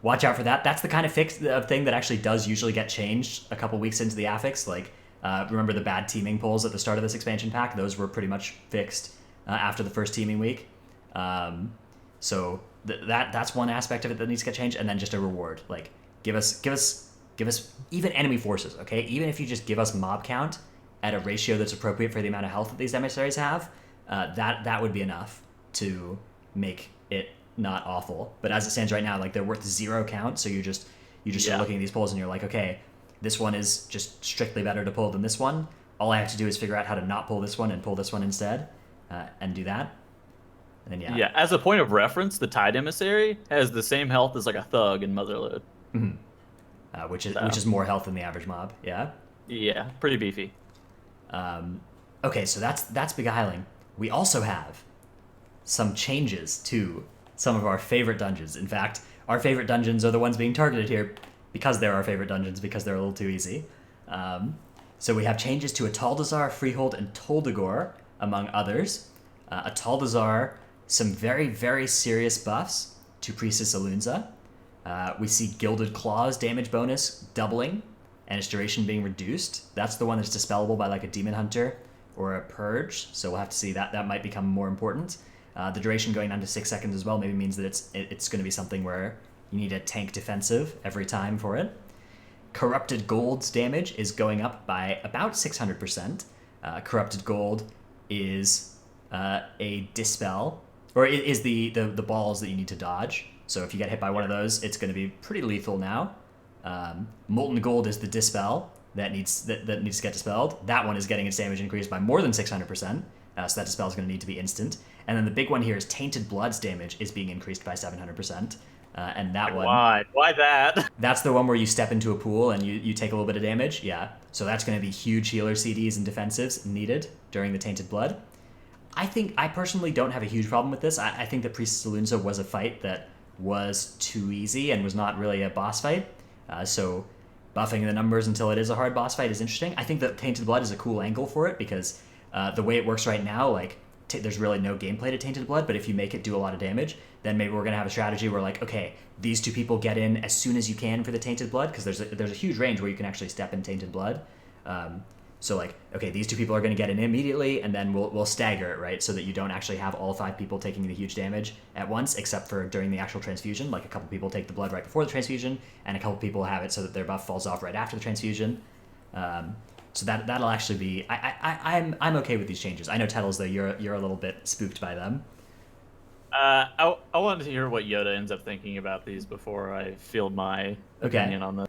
watch out for that. That's the kind of thing that actually does usually get changed a couple weeks into the affix. Like, remember the bad teaming pulls at the start of this expansion pack? Those were pretty much fixed after the first teaming week. So that's one aspect of it that needs to get changed, and then just a reward. Like, give us even enemy forces, okay? Even if you just give us mob count at a ratio that's appropriate for the amount of health that these emissaries have, that would be enough to make it not awful. But as it stands right now, like, they're worth 0 count, so you just start looking at these pulls and you're like, okay, this one is just strictly better to pull than this one. All I have to do is figure out how to not pull this one and pull this one instead, and do that. And then yeah. As a point of reference, the Tide Emissary has the same health as like a Thug in Motherload. Mm-hmm. Which is more health than the average mob. Yeah. Yeah, pretty beefy. Okay, so that's Beguiling. We also have some changes to some of our favorite dungeons. In fact, our favorite dungeons are the ones being targeted here because they're our favorite dungeons, because they're a little too easy. So we have changes to Ataldazar, Freehold, and Toldagor, among others. Ataldazar, some very, very serious buffs to Priestess Alunza. We see Gilded Claws damage bonus doubling, and its duration being reduced. That's the one that's dispellable by like a Demon Hunter or a Purge, so we'll have to see that. That might become more important. The duration going down to 6 seconds as well maybe means that it's going to be something where you need a tank defensive every time for it. Corrupted Gold's damage is going up by about 600%. Corrupted Gold is a dispel, or it is the balls that you need to dodge. So if you get hit by one of those, it's going to be pretty lethal now. Molten Gold is the dispel that needs to get dispelled. That one is getting its damage increased by more than 600%. So that dispel is going to need to be instant. And then the big one here is Tainted Blood's damage is being increased by 700%. And that one... Why that? That's the one where you step into a pool and you take a little bit of damage. Yeah. So that's going to be huge healer CDs and defensives needed during the Tainted Blood. I personally don't have a huge problem with this. I think that Priestess Alunza was a fight that was too easy and was not really a boss fight. So buffing the numbers until it is a hard boss fight is interesting. I think that Tainted Blood is a cool angle for it because the way it works right now, like, there's really no gameplay to Tainted Blood, but if you make it do a lot of damage, then maybe we're going to have a strategy where, like, okay, these two people get in as soon as you can for the Tainted Blood, because there's a huge range where you can actually step in Tainted Blood. So, like, okay, these two people are going to get in immediately, and then we'll stagger it, right, so that you don't actually have all 5 people taking the huge damage at once, except for during the actual transfusion. Like, a couple people take the blood right before the transfusion, and a couple people have it so that their buff falls off right after the transfusion. So that'll actually be... I'm okay with these changes. I know, Tettles, though, you're a little bit spooked by them. I wanted to hear what YoDa ends up thinking about these before I field my opinion on this.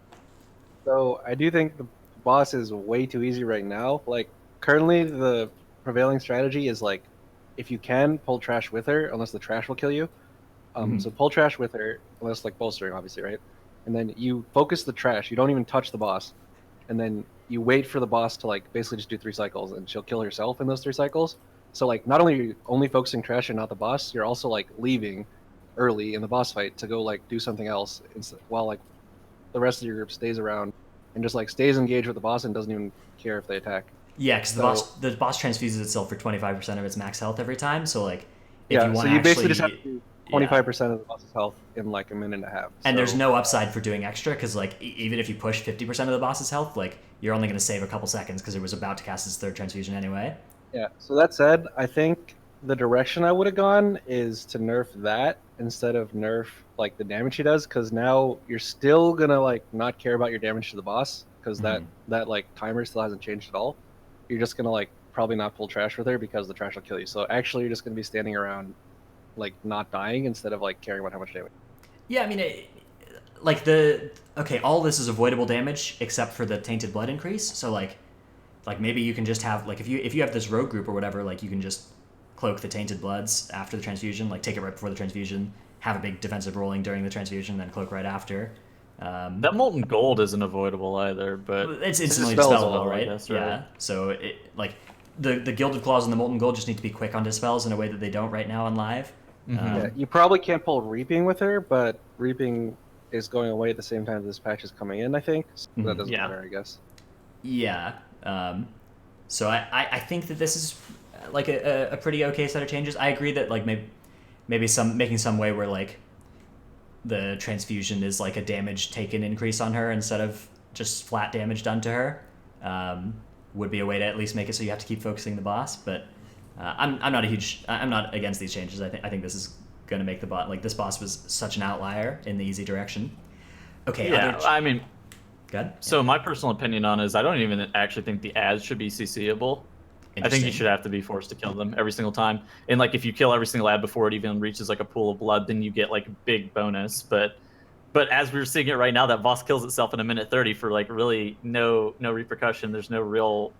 So I do think the boss is way too easy right now. Like, currently the prevailing strategy is, like, if you can, pull trash with her, unless the trash will kill you. So pull trash with her, unless, like, bolstering, obviously, right? And then you focus the trash. You don't even touch the boss. And then you wait for the boss to, like, basically just do 3 cycles, and she'll kill herself in those 3 cycles. So, like, not only are you only focusing trash and not the boss, you're also, like, leaving early in the boss fight to go, like, do something else while, like, the rest of your group stays around and just, like, stays engaged with the boss and doesn't even care if they attack. Yeah, because the boss transfuses itself for 25% of its max health every time. So, like, if you want to actually... just have to 25% of the boss's health in like a minute and a half. And So, there's no upside for doing extra because like even if you push 50% of the boss's health, like you're only going to save a couple seconds because it was about to cast its third transfusion anyway. yeah. So that said, I think the direction I would have gone is to nerf that instead of nerf like the damage he does, because now you're still gonna like not care about your damage to the boss because that like timer still hasn't changed at all. You're just gonna like probably not pull trash with her because the trash will kill you. So actually, you're just gonna be standing around like not dying instead of like caring about how much damage. Yeah, I mean, all this is avoidable damage except for the tainted blood increase. So like maybe you can just have like if you have this rogue group or whatever, like you can just cloak the tainted bloods after the transfusion, like take it right before the transfusion, have a big defensive rolling during the transfusion, then cloak right after. That molten gold isn't avoidable either, but it's instantly dispellable, dispellable, right? That's right. Yeah. So it like the gilded claws and the molten gold just need to be quick on dispels in a way that they don't right now on live. Yeah, you probably can't pull reaping with her, but reaping is going away at the same time this patch is coming in. I think so that doesn't Yeah. matter, I guess. Yeah. So I think that this is like a pretty okay set of changes. I agree that like maybe making some way where like the transfusion is like a damage taken increase on her instead of just flat damage done to her would be a way to at least make it so you have to keep focusing the boss. But I'm not against these changes. I think this is going to make the bot like this boss was such an outlier in the easy direction. Okay. Yeah, I mean, good. so my personal opinion on it is I don't even actually think the ads should be CCable. I think you should have to be forced to kill them every single time. And like if you kill every single ad before it even reaches like a pool of blood, then you get like a big bonus. But as we're seeing it right now, that boss kills itself in a minute 30 for like really no repercussion. There's no real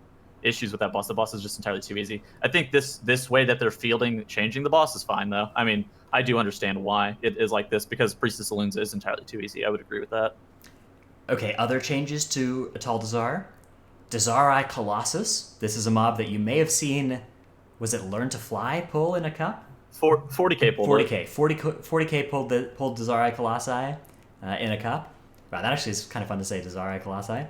issues with that boss. The boss is just entirely too easy. I think this way that they're fielding changing the boss is fine though. I mean, I do understand why it is like this because Priestess Saloons is entirely too easy. I would agree with that. Okay, other changes to Atal Dazar. Dazari Colossus. This is a mob that you may have seen. Was it Learn to Fly pull in a cup? 40k pulled 40k pulled Dazari Colossi in a cup. Wow, that actually is kind of fun to say, Dazari Colossi.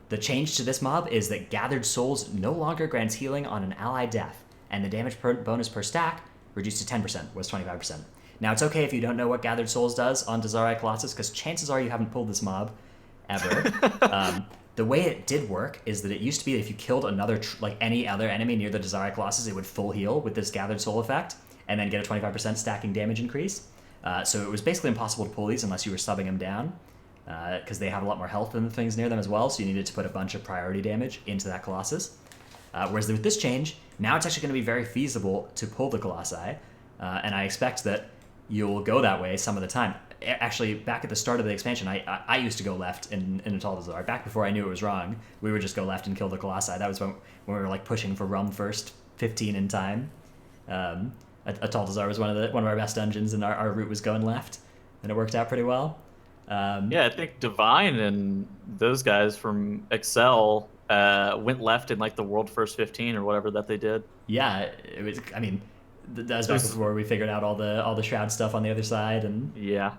The change to this mob is that Gathered Souls no longer grants healing on an ally death, and the damage bonus per stack reduced to 10%, was 25%. Now, it's okay if you don't know what Gathered Souls does on Dazari Colossus, because chances are you haven't pulled this mob ever. The way it did work is that it used to be that if you killed any other enemy near the Dazari Colossus, it would full heal with this Gathered Soul effect, and then get a 25% stacking damage increase. So it was basically impossible to pull these unless you were subbing them down, because they have a lot more health than the things near them as well, so you needed to put a bunch of priority damage into that Colossus. Whereas with this change, now it's actually going to be very feasible to pull the Colossi, and I expect that you'll go that way some of the time. Actually, back at the start of the expansion, I used to go left in Atal Dazar. Back before I knew it was wrong, we would just go left and kill the Colossi. That was when we were like pushing for Rum first 15 in time. Atal Dazar was one of our best dungeons, and our route was going left, and it worked out pretty well. Yeah, I think Divine and those guys from Excel went left in like the world first 15 or whatever that they did. Yeah, it was. I mean, that was back before we figured out all the shroud stuff on the other side, and yeah.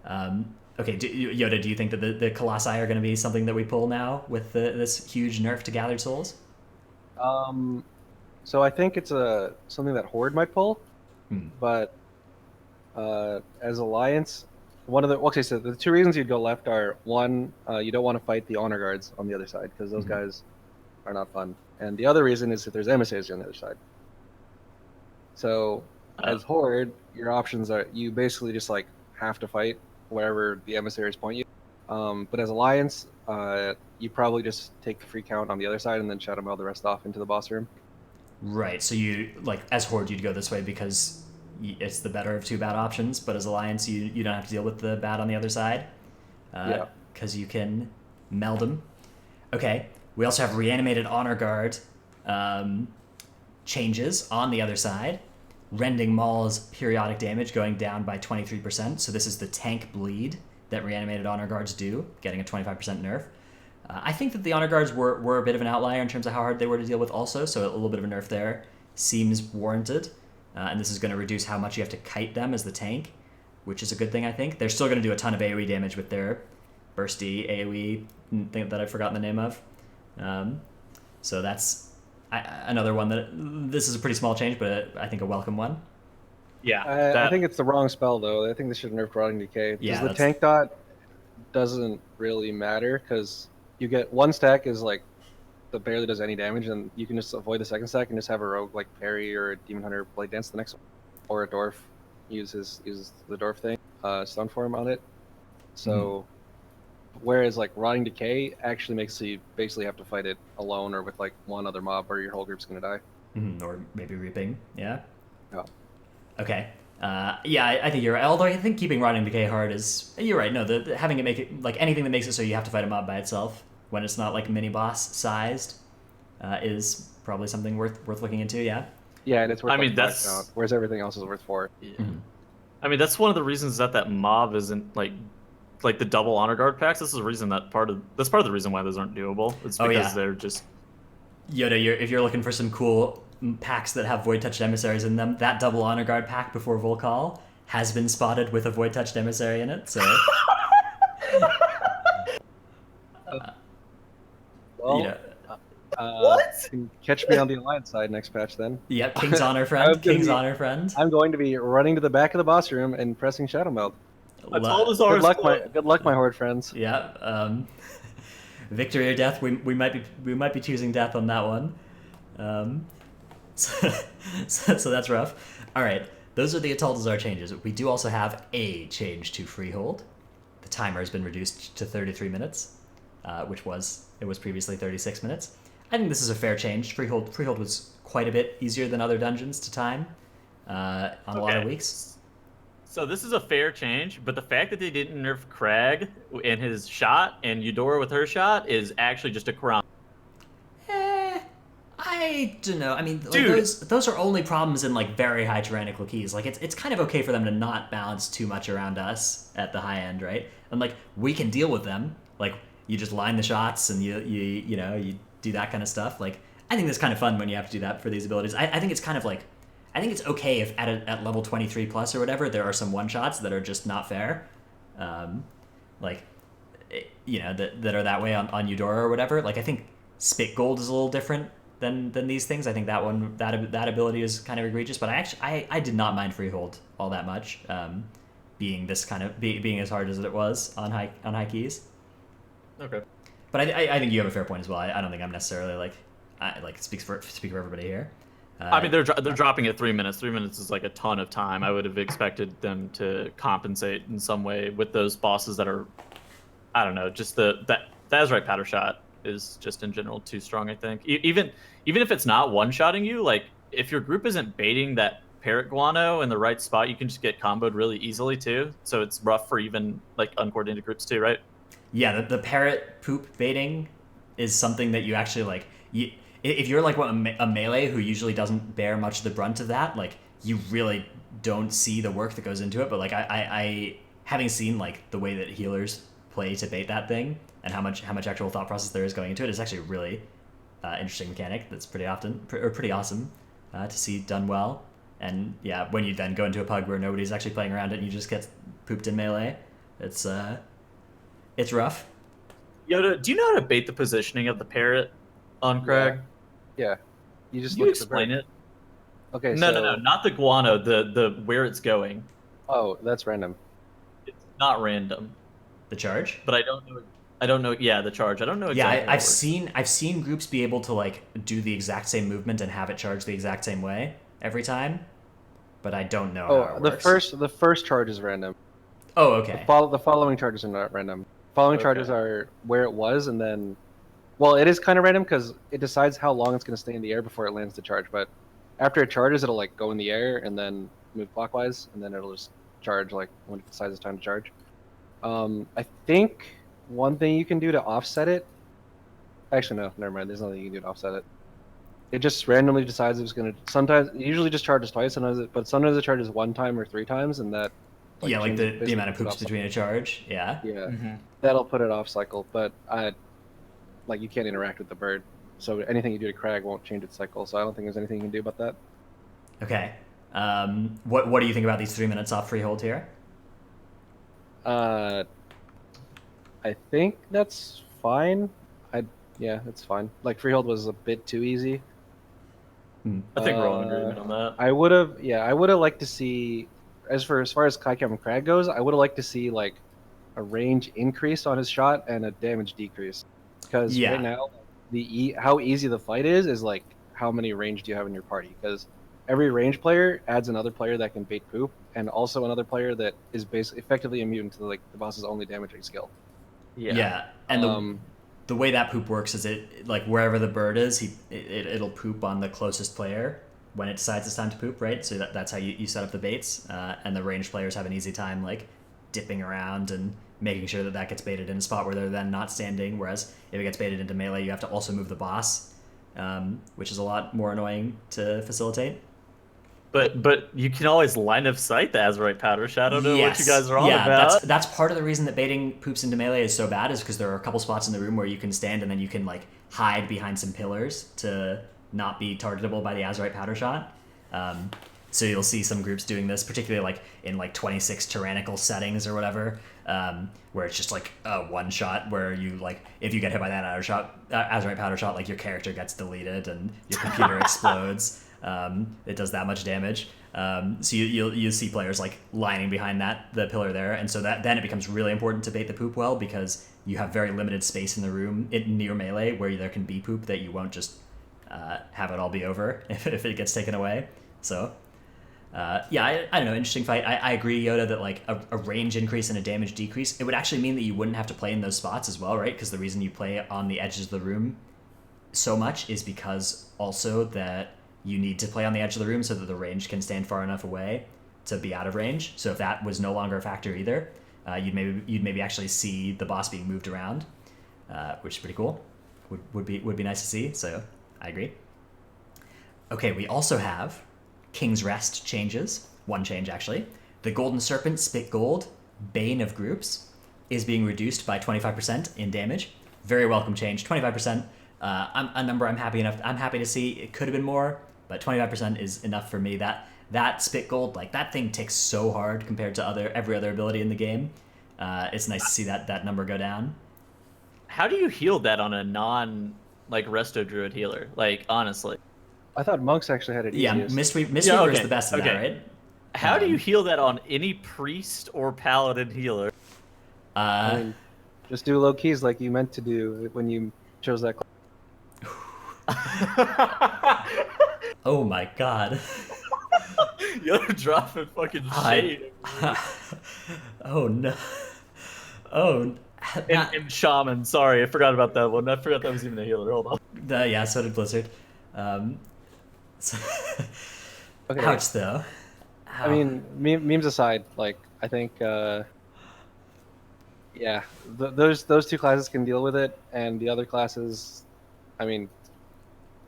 Okay, YoDa, do you think that the Colossi are going to be something that we pull now with this huge nerf to Gathered Souls? So I think it's something that Horde might pull, but as Alliance, so the two reasons you'd go left are one, you don't want to fight the honor guards on the other side because those guys are not fun, and the other reason is that there's emissaries on the other side. So as Horde, your options are you basically just like have to fight wherever the emissaries point you. But as Alliance, you probably just take the free count on the other side and then shadow mail the rest off into the boss room. Right. So you as Horde, you'd go this way because it's the better of two bad options. But as Alliance, you don't have to deal with the bad on the other side. Because you can meld them. Okay. We also have Reanimated Honor Guard changes on the other side. Rending Maul's periodic damage going down by 23%. So this is the tank bleed that Reanimated Honor Guards do, getting a 25% nerf. I think that the Honor Guards were a bit of an outlier in terms of how hard they were to deal with also, so a little bit of a nerf there seems warranted. And this is going to reduce how much you have to kite them as the tank, which is a good thing, I think. They're still going to do a ton of AoE damage with their bursty AoE thing that I've forgotten the name of. So that's another one that this is a pretty small change, but I think a welcome one. Yeah, I think it's the wrong spell though. I think they should have nerfed Rotting Decay. Because Yeah, the tank dot doesn't really matter because you get one stack is like that barely does any damage, and you can just avoid the second stack and just have a rogue like parry or a demon hunter blade dance the next one, or a dwarf uses the dwarf thing, stun form on it. So whereas like Rotting Decay actually makes you basically have to fight it alone or with like one other mob, or your whole group's gonna die. Or maybe reaping. Yeah. Yeah. Okay. Yeah, I think you're right. Although I think keeping Rotting Decay hard is, you're right. No, having it make it like anything that makes it so you have to fight a mob by itself when it's not like mini boss sized is probably something worth looking into. Yeah. Yeah, and it's worth. I mean, like, that's- count, whereas everything else is worth 4. I mean, that's one of the reasons that mob isn't like the double honor guard packs. This is the reason that's part of the reason why those aren't doable. It's because they're just YoDa, if you're looking for some cool packs that have Void Touched Emissaries in them, that double honor guard pack before Volcall has been spotted with a Void Touched Emissary in it. So. Well, You know, What? You can catch me on the Alliance side next patch then. yep, King's Honor I friend. was gonna King's be- Honor friend. I'm going to be running to the back of the boss room and pressing Shadow Meld. I told us ours. Good luck, my horde friends. Yeah. Victory or death. We might be choosing death on that one. So that's rough. All right. Those are the Ataldazar changes. We do also have a change to Freehold. The timer has been reduced to 33 minutes, which was previously 36 minutes. I think this is a fair change. Freehold was quite a bit easier than other dungeons to time on a lot of weeks. So this is a fair change, but the fact that they didn't nerf Crag in his shot and Eudora with her shot is actually just a crown. I don't know. I mean, like, Dude. those are only problems in like very high tyrannical keys. Like it's kind of okay for them to not balance too much around us at the high end, right? And like we can deal with them. Like you just line the shots and you do that kind of stuff. Like I think that's kind of fun when you have to do that for these abilities. I think it's kind of like I think it's okay if at level 23 plus or whatever there are some one shots that are just not fair, that are that way on Eudora or whatever. Like I think Spit Gold is a little different than these things. I think that ability is kind of egregious, but I did not mind Freehold all that much, being this kind of being as hard as it was on high keys. Okay. But I think you have a fair point as well. I don't think I'm necessarily speak for everybody here. I mean, they're dropping it 3 minutes. 3 minutes is like a ton of time. I would have expected them to compensate in some way with those bosses that are, I don't know, just the Azurite Powder Shot is just in general too strong. I think even if it's not one shotting you, like if your group isn't baiting that Parrot Guano in the right spot, you can just get comboed really easily too. So it's rough for even like uncoordinated groups too, right? Yeah, the parrot poop baiting is something that you actually if you're like a melee who usually doesn't bear much of the brunt of that, like you really don't see the work that goes into it. But like I having seen like the way that healers play to bait that thing and how much actual thought process there is going into it is actually a really interesting mechanic that's pretty awesome to see done well. And yeah, when you then go into a pug where nobody's actually playing around it and you just get pooped in melee, it's rough. YoDa, do you know how to bait the positioning of the parrot on Crag? Yeah. You just Can you look at the explain bird. it? Okay. No, not the guano. The where it's going. Oh, that's random. It's not random, The charge. but I don't know. Yeah, the charge. I don't know Yeah, exactly. I've seen groups be able to like do the exact same movement and have it charge the exact same way every time, but I don't know how it works. The first charge is random. Oh, okay. The following charges are not random. Following charges are where it was, and then, well, it is kind of random because it decides how long it's going to stay in the air before it lands the charge. But after it charges, it'll like go in the air and then move clockwise, and then it'll just charge like when it decides it's time to charge. I think one thing you can do to offset it. Actually, no, never mind. There's nothing you can do to offset it. It just randomly decides it's going to. Sometimes, it usually just charges twice. Sometimes it charges one time or 3 times, and that. Yeah, like the changes amount of poops basically between a charge. Yeah. Yeah, Mhm. that'll put it off cycle, but you can't interact with the bird, so anything you do to Crag won't change its cycle. So I don't think there's anything you can do about that. Okay. What do you think about these 3 minutes off Freehold here? I think that's fine. Yeah, that's fine. Like Freehold was a bit too easy. I think we're all in agreement on that. I would have liked to see, as far as Kaikam and Crag goes, I would have liked to see like a range increase on his shot and a damage decrease, because Yeah. right now how easy the fight is like how many range do you have in your party, because every range player adds another player that can bait poop, and also another player that is basically effectively immune to the boss's only damaging skill. Yeah, and the way that poop works is it like wherever the bird is, it'll poop on the closest player when it decides it's time to poop, right? So that's how you set up the baits, and the ranged players have an easy time like dipping around and making sure that gets baited in a spot where they're then not standing. Whereas if it gets baited into melee, you have to also move the boss, which is a lot more annoying to facilitate. But you can always line of sight the Azurite Powder Shot. I don't know what you guys are on about. That's part of the reason that baiting poops into melee is so bad, is because there are a couple spots in the room where you can stand and then you can like hide behind some pillars to not be targetable by the Azurite Powder Shot. So you'll see some groups doing this, particularly like in like 26 tyrannical settings or whatever, where it's just like a one shot where you like if you get hit by that Azurite Powder Shot, like your character gets deleted and your computer explodes. It does that much damage. So you'll see players like lining behind the pillar there, and so then it becomes really important to bait the poop well, because you have very limited space in the room near melee where there can be poop that you won't just have it all be over if it gets taken away. So I don't know, interesting fight. I agree, YoDa, that like a range increase and a damage decrease, it would actually mean that you wouldn't have to play in those spots as well, right? Because the reason you play on the edges of the room so much is because also that you need to play on the edge of the room so that the range can stand far enough away to be out of range. So if that was no longer a factor either, you'd maybe actually see the boss being moved around, which is pretty cool. Would be nice to see. So I agree. Okay, we also have King's Rest changes. One change actually. The Golden Serpent Spit Gold, Bane of Groups, is being reduced by 25% in damage. Very welcome change. 25%. A number I'm happy to see. It could have been more, but 25% is enough for me. That Spit Gold, like that thing ticks so hard compared to every other ability in the game. It's nice to see that number go down. How do you heal that on a non like Resto Druid healer? Like honestly, I thought monks actually had it easiest. Mistweaver is the best of that, right? How do you heal that on any priest or paladin healer? I mean, just do low keys like you meant to do when you chose that class. Oh my god. You're dropping fucking shade. Oh no. Oh. And Shaman, sorry, I forgot about that one. I forgot that was even a healer. Hold on. Yeah, so did Blizzard. Okay. Ouch, though. I mean, memes aside, like I think, those two classes can deal with it, and the other classes, I mean,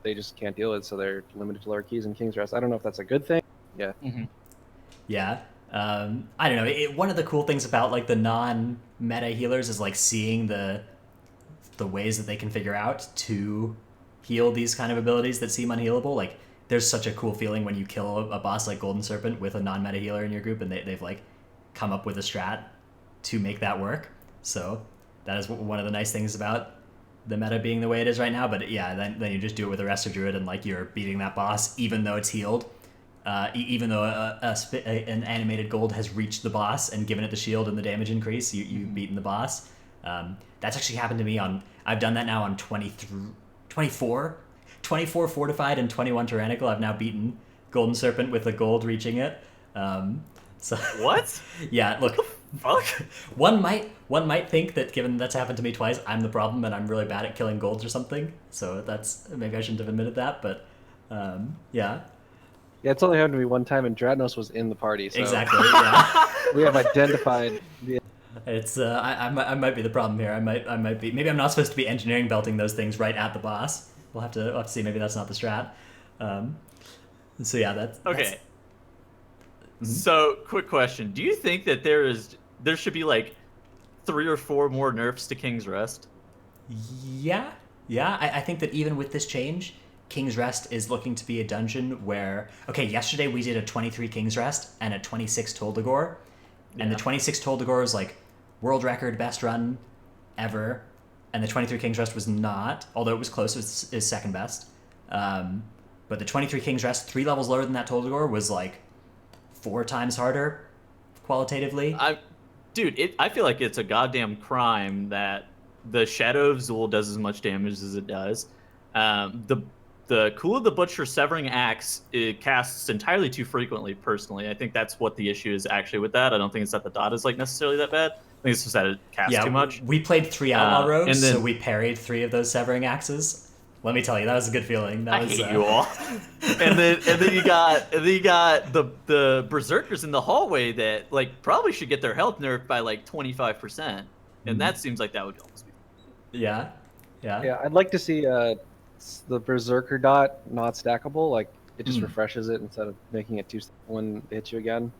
they just can't deal with it, so they're limited to lower keys and King's Rest. I don't know if that's a good thing. Yeah. Mm-hmm. Yeah. I don't know. One of the cool things about like the non-meta healers is like seeing the ways that they can figure out to heal these kind of abilities that seem unhealable. Like there's such a cool feeling when you kill a boss like Golden Serpent with a non-meta healer in your group, and they've like come up with a strat to make that work. So that is one of the nice things about the meta being the way it is right now. But yeah, then you just do it with a Resto Druid, and like you're beating that boss even though it's healed. Even though an animated gold has reached the boss and given it the shield and the damage increase, you've beaten the boss. That's actually happened to me I've done that now on 24 fortified and 21 tyrannical. I've now beaten Golden Serpent with the gold reaching it. So what? Yeah, look. Fuck. One might think that given that's happened to me twice, I'm the problem and I'm really bad at killing golds or something. So maybe I shouldn't have admitted that, but yeah. Yeah, it's only happened to me one time, and Dratnos was in the party. So Exactly. Yeah. we have identified. It's I might be the problem here. I might be. Maybe I'm not supposed to be engineering belting those things right at the boss. We'll have to see. Maybe that's not the strat. So yeah, that's okay. So, quick question: do you think that there should be like 3 or 4 more nerfs to King's Rest? Yeah. I think that even with this change, King's Rest is looking to be a dungeon where, okay, yesterday we did a 23 King's Rest and a 26 Toldagor, and the 26 Toldagor is like world record best run ever, and the 23 King's Rest was not, although it was close, it was second best. But the 23 King's Rest, 3 levels lower than that Toldagor, was like 4 times harder qualitatively. I feel like it's a goddamn crime that the Shadow of Zul does as much damage as it does. The Cool of the Butcher Severing Axe, it casts entirely too frequently, personally. I think that's what the issue is actually with that. I don't think it's that the dot is like necessarily that bad. I think it's just that it casts too much. We played 3 Outlaw Rogues, and then, so we parried 3 of those Severing Axes. Let me tell you, that was a good feeling. That I was, hate you all. and then you got the Berserkers in the hallway that like probably should get their health nerfed by like 25%, and that seems like that would almost be. Yeah. Yeah, I'd like to see the Berserker dot not stackable. Like it just refreshes it instead of making it 2 when it hits you again.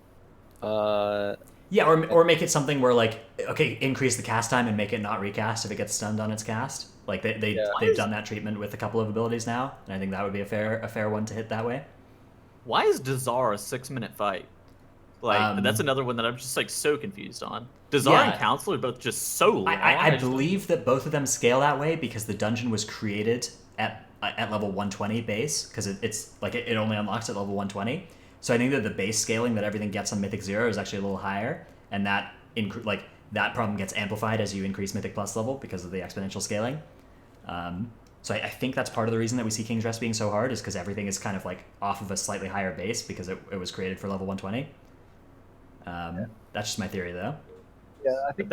Yeah, or make it something where like, okay, increase the cast time and make it not recast if it gets stunned on its cast. Like they've done that treatment with a couple of abilities now, and I think that would be a fair one to hit that way. Why is Dazar a 6-minute fight? Like that's another one that I'm just like so confused on. Dazar and Council are both just so long. I believe that both of them scale that way because the dungeon was created at level 120 base, because it's like it only unlocks at level 120. So I think that the base scaling that everything gets on Mythic 0 is actually a little higher, and that that problem gets amplified as you increase Mythic Plus level because of the exponential scaling. So I think that's part of the reason that we see King's Rest being so hard, is because everything is kind of like off of a slightly higher base because it was created for level 120. That's just my theory, though. Yeah, I think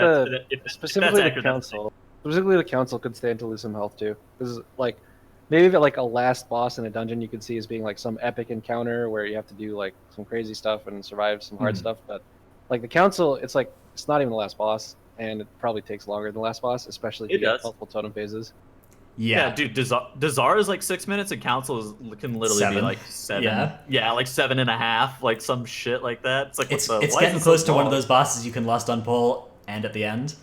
specifically the council could stand to lose some health too. Because like maybe like a last boss in a dungeon you could see as being like some epic encounter where you have to do like some crazy stuff and survive some hard stuff. But like the council, it's like it's not even the last boss, and it probably takes longer than the last boss, especially if you get multiple totem phases. Yeah, dude, Dazar is like 6 minutes, and Council can literally be like 7. Yeah, like 7.5, like some shit like that. It's like it's getting close to one of those bosses you can lust on pull and at the end.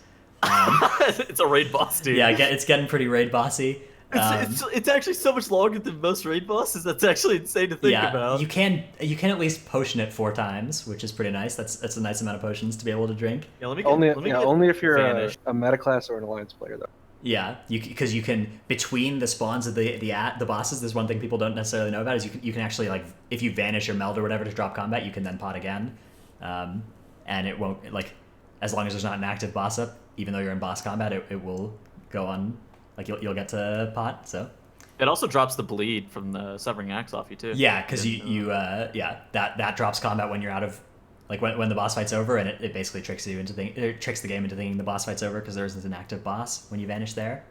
It's a raid boss, dude. Yeah, it's getting pretty raid bossy. It's actually so much longer than most raid bosses. That's actually insane to think about. You can at least potion it 4 times, which is pretty nice. That's a nice amount of potions to be able to drink. Yeah, only if you're a meta class or an alliance player, though. Yeah, because you can, between the spawns of the bosses, there's one thing people don't necessarily know about is you can actually, like, if you vanish or meld or whatever to drop combat, you can then pot again, and it won't, like, as long as there's not an active boss up, even though you're in boss combat, it will go on, like, you'll get to pot. So it also drops the bleed from the Severing Axe off you too. Yeah, because that drops combat when you're out of, like, when the boss fight's over, and it basically tricks you into tricks the game into thinking the boss fight's over because there isn't an active boss when you vanish there.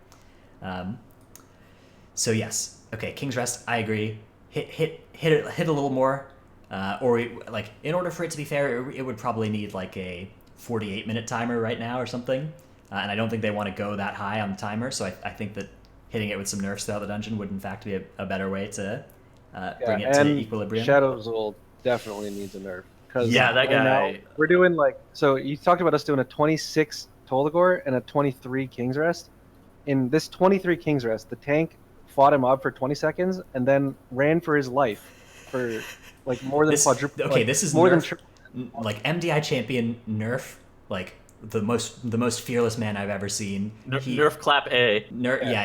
So yes, okay, King's Rest, I agree. Hit a little more, like, in order for it to be fair, it would probably need like a 48-minute timer right now or something, and I don't think they want to go that high on the timer. So I think that hitting it with some nerfs throughout the dungeon would in fact be a better way to bring it to equilibrium. Shadow of Zul definitely needs a nerf. Yeah, that guy. Now, we're doing so you talked about us doing a 26 Toldagor and a 23 King's Rest. In this 23 King's Rest, the tank fought him up for 20 seconds and then ran for his life for like more than quadruple. Okay, this is more nerf, than like MDI champion nerf, like the most fearless man I've ever seen. Nerf clap A.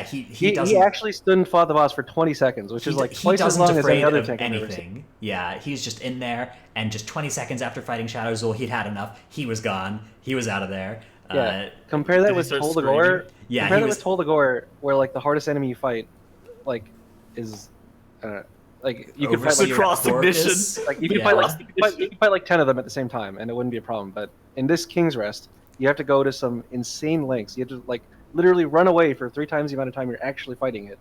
He actually stood and fought the boss for 20 seconds, which is like twice as long as any other tank I've ever seen. Yeah, he's just in there, and just 20 seconds after fighting Shadow Zul, he'd had enough. He was gone. He was out of there. Yeah. Compare that with Toldagor. Yeah, compare that with Toldagor, where like the hardest enemy you fight, like, is, like you could fight like cross ignition. Like you could fight like 10 of them at the same time, and it wouldn't be a problem. But in this King's Rest, you have to go to some insane lengths. You have to like literally run away for 3 times the amount of time you're actually fighting it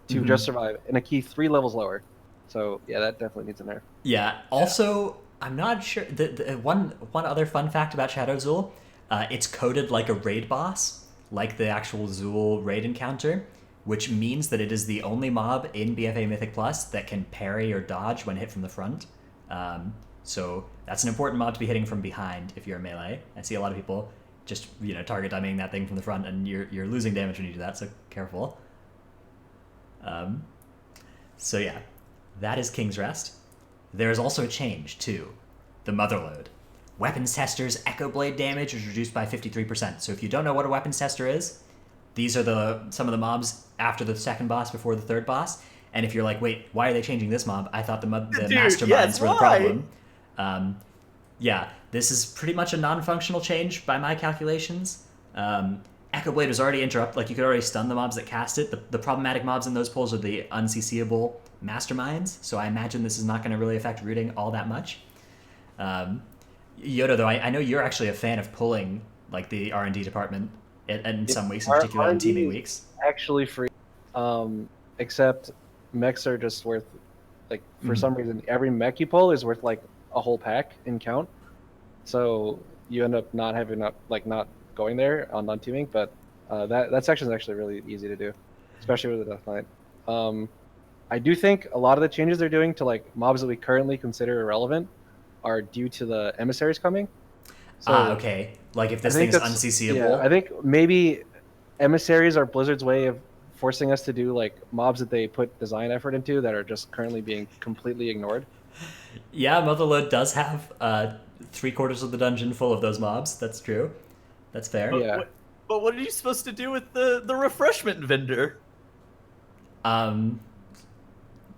to just survive in a key 3 levels lower. So yeah, that definitely needs a nerf. Yeah. Also, I'm not sure. The one other fun fact about Shadow Zul, it's coded like a raid boss, like the actual Zul raid encounter, which means that it is the only mob in BFA Mythic Plus that can parry or dodge when hit from the front. So that's an important mob to be hitting from behind if you're a melee. I see a lot of people just target dummying that thing from the front, and you're losing damage when you do that. So careful. So yeah, that is King's Rest. There is also a change to the Motherlode. Weapons Tester's Echo Blade damage is reduced by 53%. So if you don't know what a Weapons Tester is, these are some of the mobs after the second boss, before the third boss, And if you're like, wait, why are they changing this mob? I thought the Dude, masterminds yes, were the why? problem. Yeah, this is pretty much a non-functional change by my calculations. Echo Blade was already interrupted. Like, you could already stun the mobs that cast it. The problematic mobs in those pulls are the unCCable masterminds, so I imagine this is not going to really affect rooting all that much. YoDa, though, I know you're actually a fan of pulling like the R&D department in some weeks, in particular on teaming weeks. Actually free, except mechs are just worth, like, for some reason, every mech you pull is worth like a whole pack in count. So you end up not going there on non-teaming, but that section is actually really easy to do, especially with the Death Knight. I do think a lot of the changes they're doing to like mobs that we currently consider irrelevant are due to the emissaries coming. So okay. Like if this thing is unCCable. Yeah, I think maybe emissaries are Blizzard's way of forcing us to do like mobs that they put design effort into that are just currently being completely ignored. Yeah, Motherload does have 3/4 of the dungeon full of those mobs. That's true. That's fair. Yeah. But what are you supposed to do with the refreshment vendor?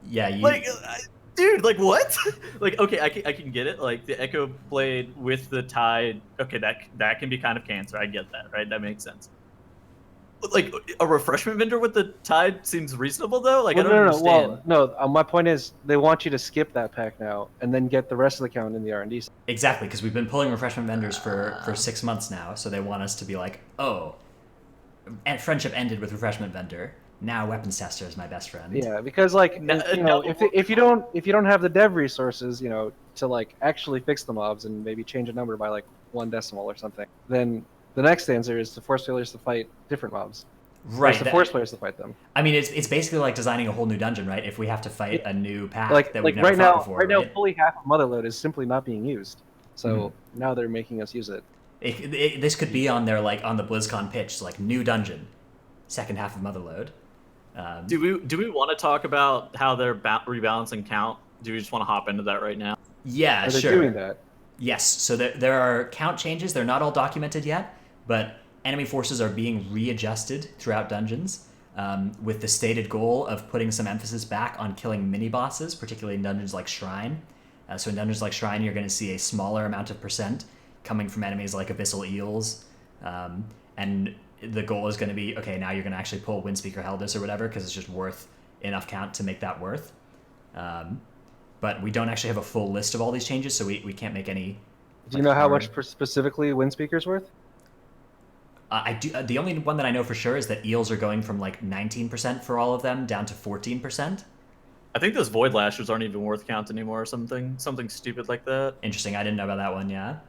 Yeah, you... Like, dude, like what? Like, okay, I can get it. Like the Echo Blade with the Tide. Okay, that can be kind of cancer. I get that, right? That makes sense. But, like, a refreshment vendor with the Tide seems reasonable though. Like, Well, I don't understand. Well, no. My point is they want you to skip that pack now and then get the rest of the count in the R&D. Exactly, because we've been pulling refreshment vendors for 6 months now, so they want us to be like, oh, and friendship ended with refreshment vendor. Now weapons tester is my best friend. Yeah, because like if you don't have the dev resources, to like actually fix the mobs and maybe change a number by like 1 decimal or something, then the next answer is to force players to fight different mobs. Right. To force players to fight them. I mean, it's basically like designing a whole new dungeon, right? If we have to fight a new pack like that we've never fought before. Right now, fully half of Motherload is simply not being used. So now they're making us use it. This could be on their like on the BlizzCon pitch, like new dungeon, second half of Motherload. Do we want to talk about how they're rebalancing count? Do we just want to hop into that right now? Yeah, Are they sure. doing that? Yes. So there are count changes. They're not all documented yet, but enemy forces are being readjusted throughout dungeons, with the stated goal of putting some emphasis back on killing mini bosses, particularly in dungeons like Shrine. So in dungeons like Shrine, you're going to see a smaller amount of percent coming from enemies like Abyssal Eels, and the goal is going to be, okay, now you're going to actually pull Windspeaker Heldis or whatever, because it's just worth enough count to make that worth. But we don't actually have a full list of all these changes, so we can't make any... Do you know how much specifically Windspeaker's worth? I do. The only one that I know for sure is that Eels are going from like 19% for all of them down to 14%. I think those Void Lashers aren't even worth count anymore or something stupid like that. Interesting. I didn't know about that one, yeah.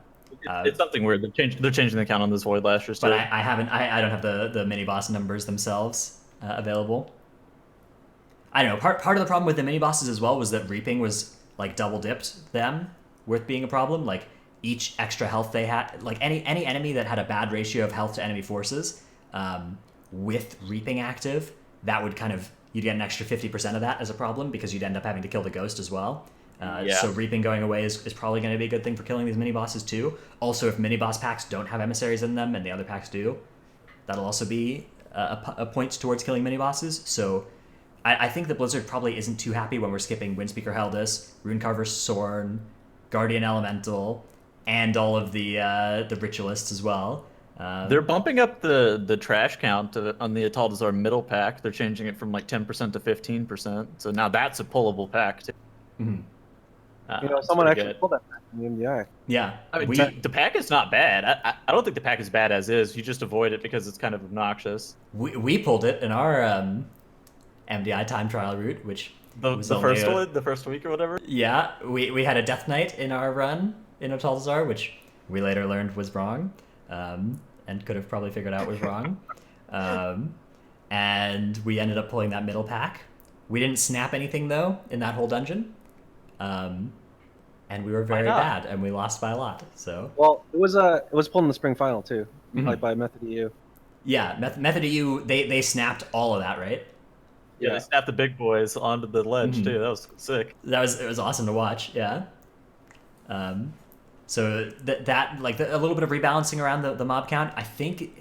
It's something weird. They're changing the count on those Void Lashers too. But I don't have the mini boss numbers themselves available. I don't know. Part of the problem with the mini bosses as well was that Reaping was like double dipped them, worth being a problem. Like each extra health they had, like any enemy that had a bad ratio of health to enemy forces, with Reaping active, that would kind of, you'd get an extra 50% of that as a problem because you'd end up having to kill the ghost as well. So Reaping going away is probably going to be a good thing for killing these mini bosses too. Also, if mini boss packs don't have emissaries in them and the other packs do, that'll also be a point towards killing mini bosses. So I think that Blizzard probably isn't too happy when we're skipping Windspeaker Heldis, Runecarver Sorn, Guardian Elemental, and all of the Ritualists as well. They're bumping up the trash count on the Ataldazar middle pack. They're changing it from like 10% to 15%. So now that's a pullable pack too. Someone actually pulled that pack in the MDI. Yeah. I mean, the pack is not bad. I don't think the pack is bad as is. You just avoid it because it's kind of obnoxious. We pulled it in our MDI time trial route, which was the first week or whatever. Yeah, we had a Death Knight in our run in Ataldazar, which we later learned was wrong, and could have probably figured out was wrong. And we ended up pulling that middle pack. We didn't snap anything though in that whole dungeon, and we were very bad, and we lost by a lot. So it was pulled in the spring final too, like by Method EU. Yeah, Method EU, they snapped all of that, right? Yeah, they snapped the big boys onto the ledge too. That was sick. It was awesome to watch. Yeah. So that like a little bit of rebalancing around the mob count. I think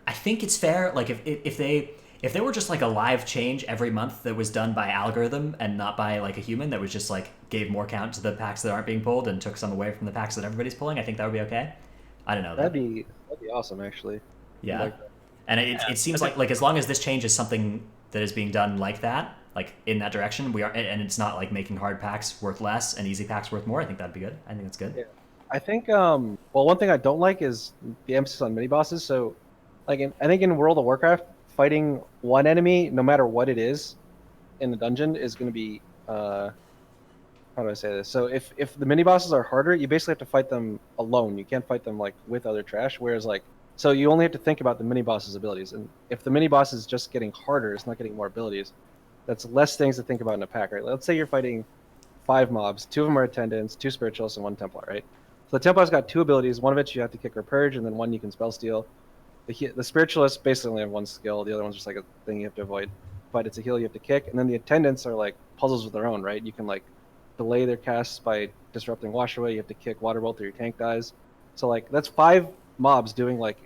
it's fair. Like if if there were just like a live change every month that was done by algorithm and not by like a human, that was just like gave more count to the packs that aren't being pulled and took some away from the packs that everybody's pulling, I think that would be okay. I don't know. That'd be awesome, actually. Yeah. Like that. And it seems like as long as this change is something that is being done like that, like in that direction, we are, and it's not like making hard packs worth less and easy packs worth more. I think that'd be good. I think that's good. Yeah. I think well, one thing I don't like is the emphasis on mini bosses. So, like I think in World of Warcraft, fighting one enemy, no matter what it is, in the dungeon is going to be how do I say this? So if the mini bosses are harder, you basically have to fight them alone. You can't fight them like with other trash. Whereas like so you only have to think about the mini boss's abilities. And if the mini boss is just getting harder, it's not getting more abilities. That's less things to think about in a pack, right? Let's say you're fighting 5 mobs. 2 of them are attendants, 2 spiritualists, and 1 Templar, right? So the Templar's got 2 abilities. One of it you have to kick or purge, and then 1 you can spell steal. The spiritualists basically only have 1 skill. The other one's just like a thing you have to avoid. But it's a heal you have to kick. And then the attendants are like puzzles of their own, right? You can like delay their casts by disrupting wash away. You have to kick water bolt or your tank dies. So like that's 5 mobs doing like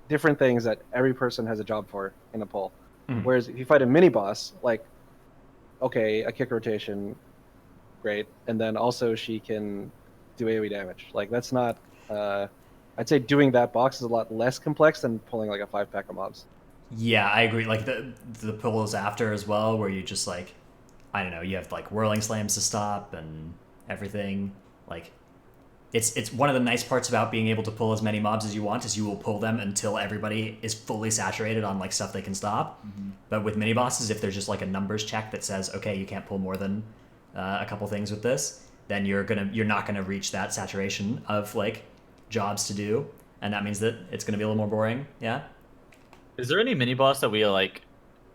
different things that every person has a job for in a pull. Mhm. Whereas if you fight a mini boss, like okay, a kick rotation, great, and then also she can do AoE damage. Like that's not. I'd say doing that box is a lot less complex than pulling like a 5-pack of mobs. Yeah, I agree. Like the pulls after as well, where you just like, I don't know, you have like whirling slams to stop and everything. Like, it's one of the nice parts about being able to pull as many mobs as you want is you will pull them until everybody is fully saturated on like stuff they can stop. Mm-hmm. But with mini bosses, if there's just like a numbers check that says, okay, you can't pull more than a couple things with this, then you're not gonna reach that saturation of like jobs to do, and that means that it's gonna be a little more boring. Yeah. Is there any mini boss that we like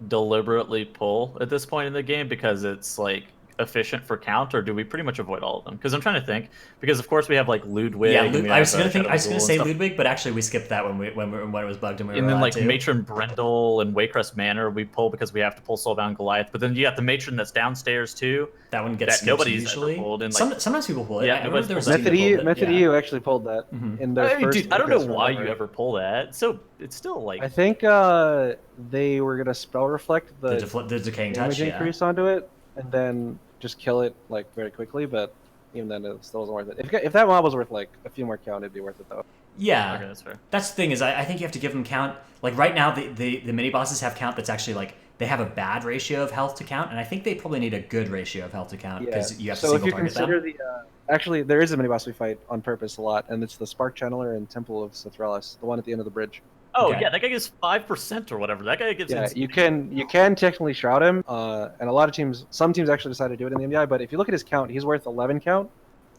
deliberately pull at this point in the game because it's like efficient for count, or do we pretty much avoid all of them? Because I'm trying to think. Because of course we have like Ludwig. Yeah, and we I was have, gonna Shadow say Ghoul and Ludwig, but actually we skipped that when it was bugged and we were and then allowed like to. Matron Brendel and Waycrest Manor we pull because we have to pull Soulbound Goliath. But then you got the Matron that's downstairs too. That one gets that skipped nobody's usually. ever pulled. And like, Sometimes people pull it. Yeah, I remember there was a team Method that EU, pulled it, Method yeah. EU actually pulled that Mhm. in their I mean, first. dude, I don't know Waycrest why run, you right? ever pull that. So it's still like I think they were gonna spell reflect the The decaying damage touch, yeah. increase onto it, and then just kill it like very quickly. But even then, it still wasn't worth it. If that mob was worth like a few more count, it'd be worth it though. Yeah, okay, that's fair. that's the thing is I think you have to give them count. Like right now, the mini bosses have count that's actually like they have a bad ratio of health to count, and I think they probably need a good ratio of health to count because you have to So if single you target consider them. actually there is a mini boss we fight on purpose a lot, and it's the Spark Channeler and Temple of Sithralis, the one at the end of the bridge. Oh Okay. yeah, that guy gets 5% or whatever. That guy gets. Yeah, insane. you can technically shroud him, and a lot of some teams actually decide to do it in the MDI. But if you look at his count, he's worth 11 count,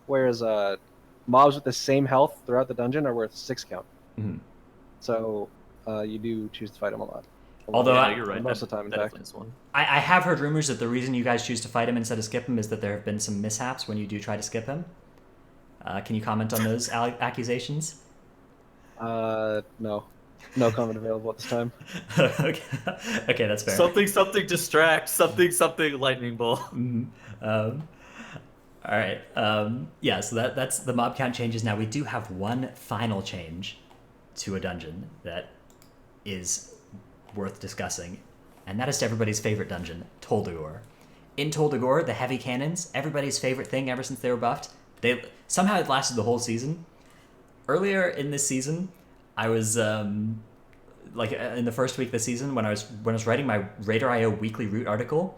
whereas mobs with the same health throughout the dungeon are worth 6 count. Mhm. So you do choose to fight him a lot. Although yeah, I- you're right. most of the time, in that fact. definitely is one. I have heard rumors that the reason you guys choose to fight him instead of skip him is that there have been some mishaps when you do try to skip him. Can you comment on those accusations? No comment available at this time. Okay, that's fair. Something distract. Something lightning bolt. Mhm. All right. Yeah, so that's the mob count changes. Now we do have one final change to a dungeon that is worth discussing, and that is to everybody's favorite dungeon, Tol Dagor. In Tol Dagor, the heavy cannons, everybody's favorite thing ever since they were buffed. They somehow it lasted the whole season. Earlier in this season, I was like in the first week of the season when I was writing my Raider.io weekly route article.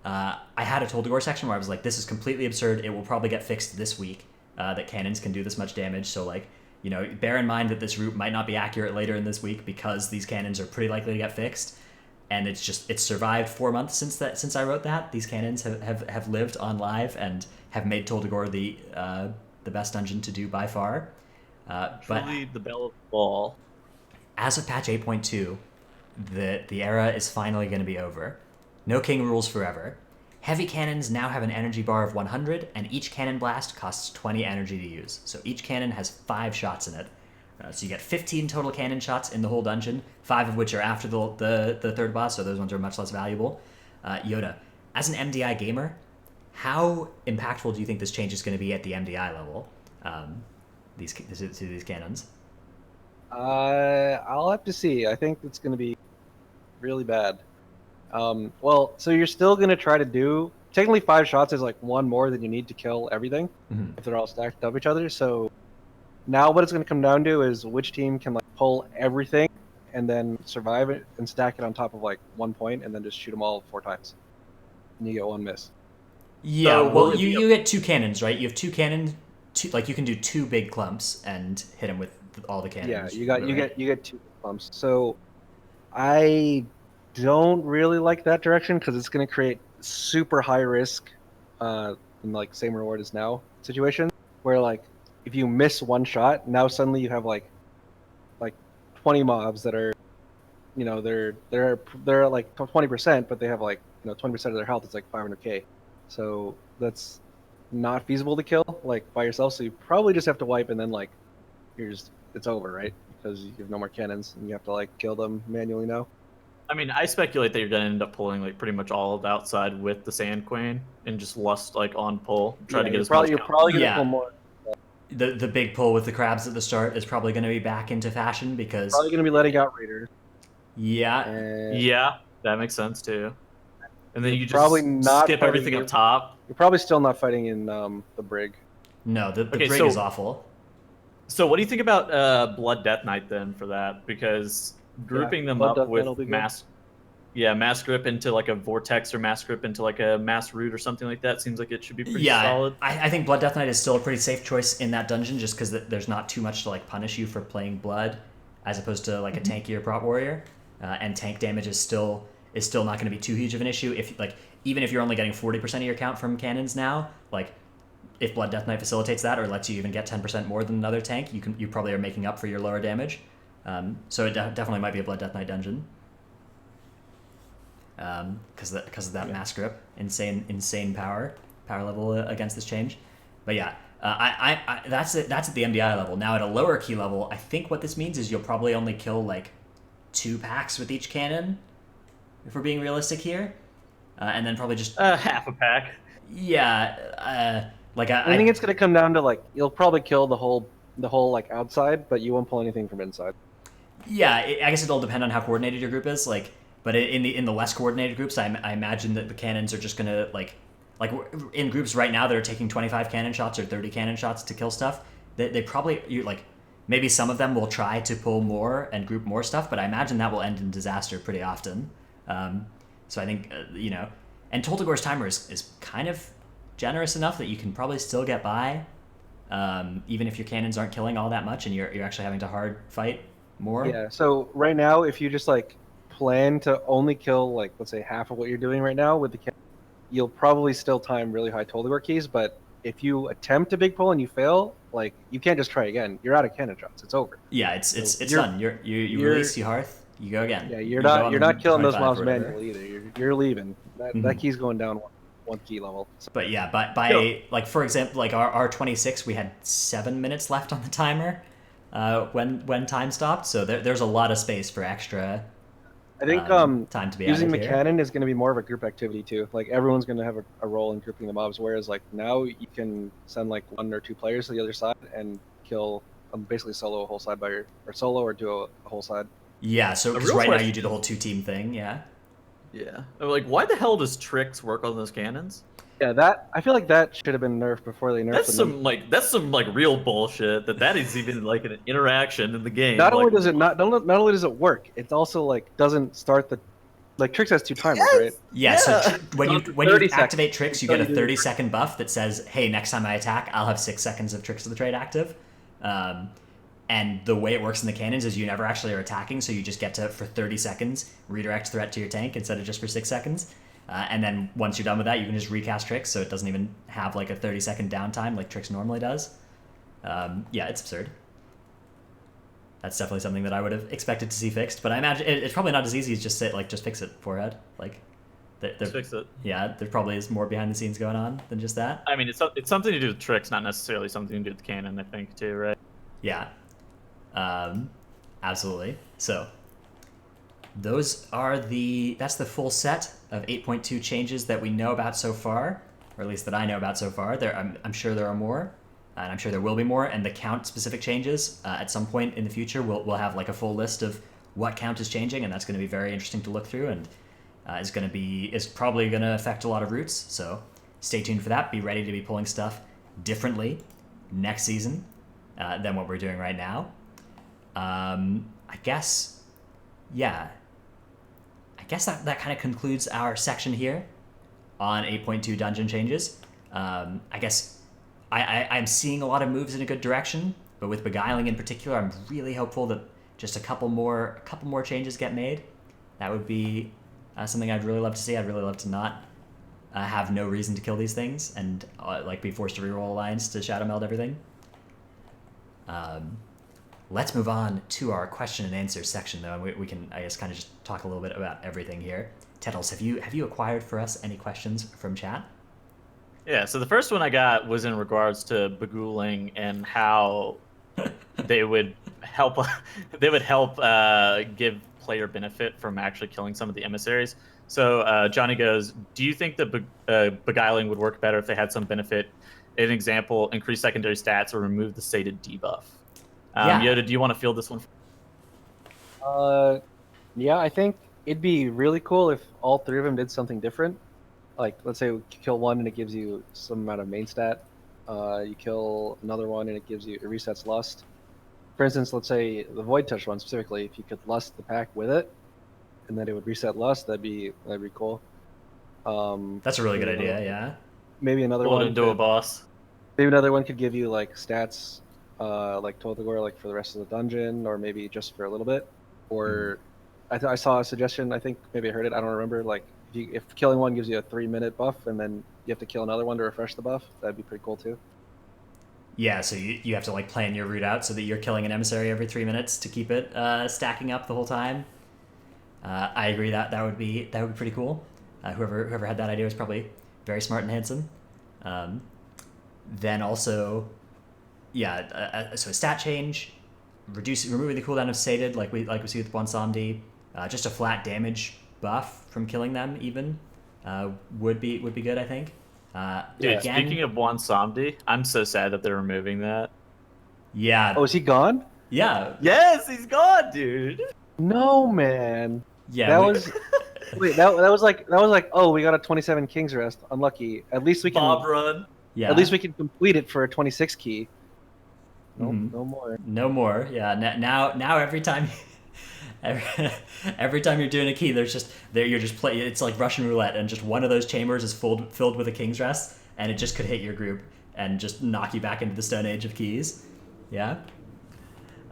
I had a Tol Dagor section where I was like, this is completely absurd. It will probably get fixed this week. That cannons can do this much damage. So like, you know, bear in mind that this route might not be accurate later in this week because these cannons are pretty likely to get fixed. And it's survived 4 months since I wrote that. These cannons have lived on live and have made Tol Dagor the best dungeon to do by far. But Truly the bell of the ball. as of patch 8.2, the era is finally going to be over. No king rules forever. Heavy cannons now have an energy bar of 100, and each cannon blast costs 20 energy to use. So each cannon has 5 shots in it. So you get 15 total cannon shots in the whole dungeon, 5 of which are after the third boss, so those ones are much less valuable. YoDa, as an MDI gamer, how impactful do you think this change is going to be at the MDI level? These cannons. I'll have to see. I think it's going to be really bad. Well, so you're still gonna try to do technically 5 shots is like one more than you need to kill everything if they're all stacked up each other. So now what it's gonna come down to is which team can like pull everything and then survive it and stack it on top of like 1 point and then just shoot them all 4 times, and you get 1 miss. Yeah, So, well, will it you be get 2 cannons, right? You have 2 cannons, like you can do 2 big clumps and hit them with all the cannons. Yeah, you right? get 2 bumps. So I don't really like that direction because it's going to create super high risk, in like same reward as now situation where like if you miss 1 shot, now suddenly you have like 20 mobs that are, you know, they're like 20%, but they have like, you know, 20% of their health is like 500k. So that's not feasible to kill like by yourself. So you probably just have to wipe and then like it's over, right? Because you have no more cannons and you have to like kill them manually now. I mean, I speculate that you're gonna end up pulling like pretty much all of the outside with the Sand Queen and just lust like on pull, try to get as much. You're probably gonna Yeah. pull more. The big pull with the crabs at the start is probably going to be back into fashion because Probably gonna be letting out raiders. yeah, And Yeah, that makes sense too. And then You're you just probably not skip fighting everything your- up top. you're probably still not fighting in the brig. no, the Okay, brig so- is awful. So what do you think about Blood Death Knight then for that? Because grouping them Blood up Death Knight'll with be good. mass grip into like a vortex or mass grip into like a mass root or something like that seems like it should be pretty Yeah, solid. I think Blood Death Knight is still a pretty safe choice in that dungeon just because there's not too much to like punish you for playing blood as opposed to like a tankier prop warrior, and tank damage is still not going to be too huge of an issue if like even if you're only getting 40% of your count from cannons now, like if Blood Death Knight facilitates that or lets you even get 10% more than another tank, you probably are making up for your lower damage. So it definitely might be a Blood Death Knight dungeon. Because of that mass grip, insane power level against this change. But yeah, that's at the MDI level. Now at a lower key level, I think what this means is you'll probably only kill like 2 packs with each cannon, if we're being realistic here, and then probably just Half a pack. yeah. Like I think it's gonna come down to like you'll probably kill the whole like outside, but you won't pull anything from inside. Yeah, I guess it'll depend on how coordinated your group is. Like, but in the less coordinated groups, I imagine that the cannons are just gonna like in groups right now that are taking 25 cannon shots or 30 cannon shots to kill stuff. They probably maybe some of them will try to pull more and group more stuff, but I imagine that will end in disaster pretty often. So I think and Toltagor's timer is kind of generous enough that you can probably still get by, even if your cannons aren't killing all that much and you're actually having to hard fight more. Yeah. So right now, if you just like plan to only kill like let's say half of what you're doing right now with the cannon, you'll probably still time really high Toltagor keys. But if you attempt a big pull and you fail, like you can't just try again. You're out of cannon shots. It's over. Yeah, it's done. You release, you hearth, you go again. Yeah, You you're go on not killing those 25 mobs or whatever. manually either. You're leaving. That key's going down one key level. So, But yeah, by like for example, like our 26, we had 7 minutes left on the timer when time stopped. So there's a lot of space for extra. I think time to be using added the here. cannon is going to be more of a group activity too. Like everyone's going to have a role in grouping the mobs, whereas like now you can send like 1 or 2 players to the other side and kill basically solo a whole side or solo or do a whole side. Yeah, so because real right now question- you do the whole 2-team thing. Yeah. Yeah. Like, why the hell does Tricks work on those cannons? Yeah, I feel like that should have been nerfed before they nerfed That's them. some real bullshit. That is even like an interaction in the game. Not only Like, does it not only does it work, it also like doesn't start the like Trix has 2 timers, right? Yeah, so Yeah. when you 30 activate seconds. tricks, you Until get a you do 30-second buff that says, "Hey, next time I attack, I'll have 6 seconds of Tricks of the Trade active." And the way it works in the cannons is you never actually are attacking, so you just get to, for 30 seconds, redirect threat to your tank instead of just for 6 seconds. And then once you're done with that, you can just recast Tricks, so it doesn't even have like a 30-second downtime like Tricks normally does. Yeah, it's absurd. That's definitely something that I would have expected to see fixed, but I imagine it's probably not as easy as just just fix it, forehead. Like, Just fix it. Yeah, there probably is more behind the scenes going on than just that. I mean, it's something to do with Tricks, not necessarily something to do with the cannon. I think too, right? Yeah, absolutely. So that's the full set of 8.2 changes that we know about so far, or at least that I know about so far. I'm sure there are more, and I'm sure there will be more. And the count specific changes at some point in the future, we'll have like a full list of what count is changing, and that's going to be very interesting to look through, and is probably going to affect a lot of routes. So stay tuned for that. Be ready to be pulling stuff differently next season than what we're doing right now. I guess that kind of concludes our section here on 8.2 dungeon changes. I guess I'm seeing a lot of moves in a good direction, but with Beguiling in particular, I'm really hopeful that just a couple more changes get made. That would be something I'd really love to see. I'd really love to not have no reason to kill these things and be forced to reroll Alliance to shadow meld everything. Let's move on to our question and answer section, though, and we can, I guess, kind of just talk a little bit about everything here. Tettles, have you acquired for us any questions from chat? Yeah, so the first one I got was in regards to Beguiling and how they would help give player benefit from actually killing some of the emissaries. So Johnny goes, do you think that Beguiling would work better if they had some benefit? An example, increase secondary stats or remove the stated debuff. YoDa, do you want to field this one? Yeah, I think it'd be really cool if all three of them did something different. Like, let's say you kill one and it gives you some amount of main stat. You kill another one and it resets lust. For instance, let's say the Void Touch one specifically, if you could lust the pack with it, and then it would reset lust, that'd be cool. That's a really good idea. Yeah. Maybe another one. Into a boss. Maybe another one could give you like stats, like Tolthagor, like for the rest of the dungeon, or maybe just for a little bit. Or I saw a suggestion. I think maybe I heard it. I don't remember. Like if killing one gives you a 3-minute buff, and then you have to kill another one to refresh the buff, that'd be pretty cool too. Yeah, so you have to like plan your route out so that you're killing an emissary every 3 minutes to keep it stacking up the whole time. I agree that would be pretty cool. Whoever had that idea was probably very smart and handsome. Then also, so a stat change, removing the cooldown of sated like we see with Bwansamdi, just a flat damage buff from killing them even would be good, I think. Dude, speaking of Bwansamdi, I'm so sad that they're removing that. Yeah. Oh, is he gone? Yeah. Yes, he's gone, dude. No, man. Yeah. That was like oh, we got a 27 King's Rest. Unlucky. At least we can Bob run. Yeah. At least we can complete it for a 26 key. No, no more. No more. Yeah. Now every time. Every time you're doing a key, you're just playing. It's like Russian roulette, and just one of those chambers is filled with a King's Rest, and it just could hit your group and just knock you back into the Stone Age of keys. Yeah.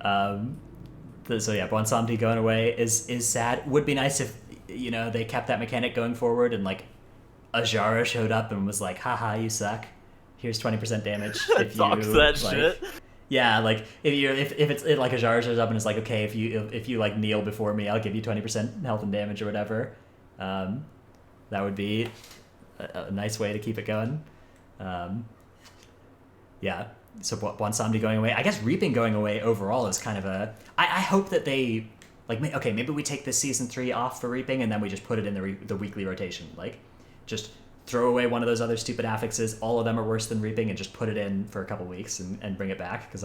Bwansamdi going away is sad. Would be nice if they kept that mechanic going forward, and like Ajara showed up and was like, "Haha, you suck. Here's 20% damage if Talks you that shit." Yeah, like if it's like Ajara shows up and it's like, okay, if you like kneel before me, I'll give you 20% health and damage or whatever. That would be a nice way to keep it going. Yeah. So Bwansamdi going away. I guess Reaping going away overall is kind of a. I hope that they maybe we take this season 3 off for Reaping and then we just put it in the weekly rotation. Like, just throw away one of those other stupid affixes. All of them are worse than Reaping, and just put it in for a couple weeks and bring it back, because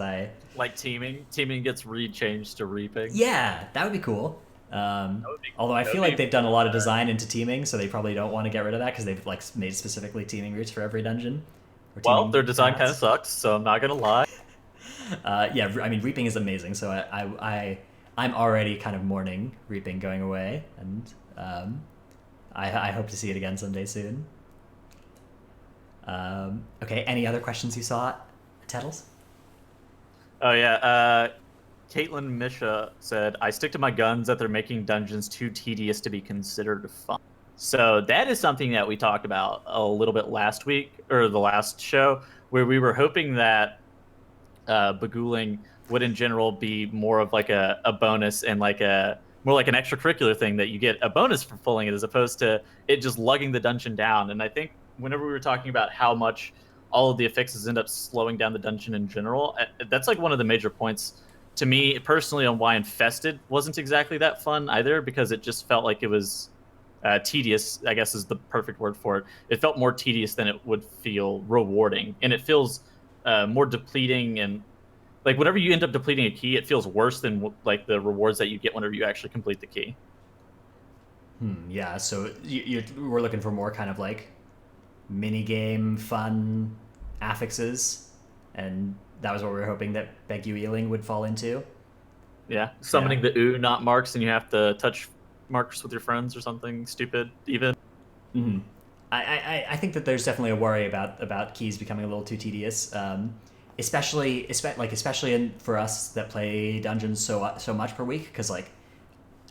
like teaming gets rechanged to Reaping. Yeah, that would be cool. Although I feel like they've done a lot of design into teaming, so they probably don't want to get rid of that because they've like made specifically teaming routes for every dungeon. Well, their design kind of sucks, so I'm not gonna lie. Yeah, I mean Reaping is amazing, so I'm already kind of mourning Reaping going away, and I hope to see it again someday soon. Okay, any other questions you saw, Tettles? Oh yeah, Caitlin Misha said, I stick to my guns that they're making dungeons too tedious to be considered fun. So that is something that we talked about a little bit last week, or the last show, where we were hoping that Beguiling would in general be more of like a bonus and like more like an extracurricular thing, that you get a bonus for pulling it as opposed to it just lugging the dungeon down. And I think whenever we were talking about how much all of the affixes end up slowing down the dungeon in general, that's like one of the major points to me personally on why Infested wasn't exactly that fun either, because it just felt like it was tedious, I guess is the perfect word for it. It felt more tedious than it would feel rewarding, and it feels more depleting and like whenever you end up depleting a key, it feels worse than like the rewards that you get whenever you actually complete the key. Yeah, so we're looking for more kind of like mini-game fun affixes, and that was what we were hoping that Beguiling would fall into. Yeah, summoning the not marks, and you have to touch marks with your friends or something stupid even. Mm-hmm. I think that there's definitely a worry about keys becoming a little too tedious, especially for us that play dungeons so much per week, because like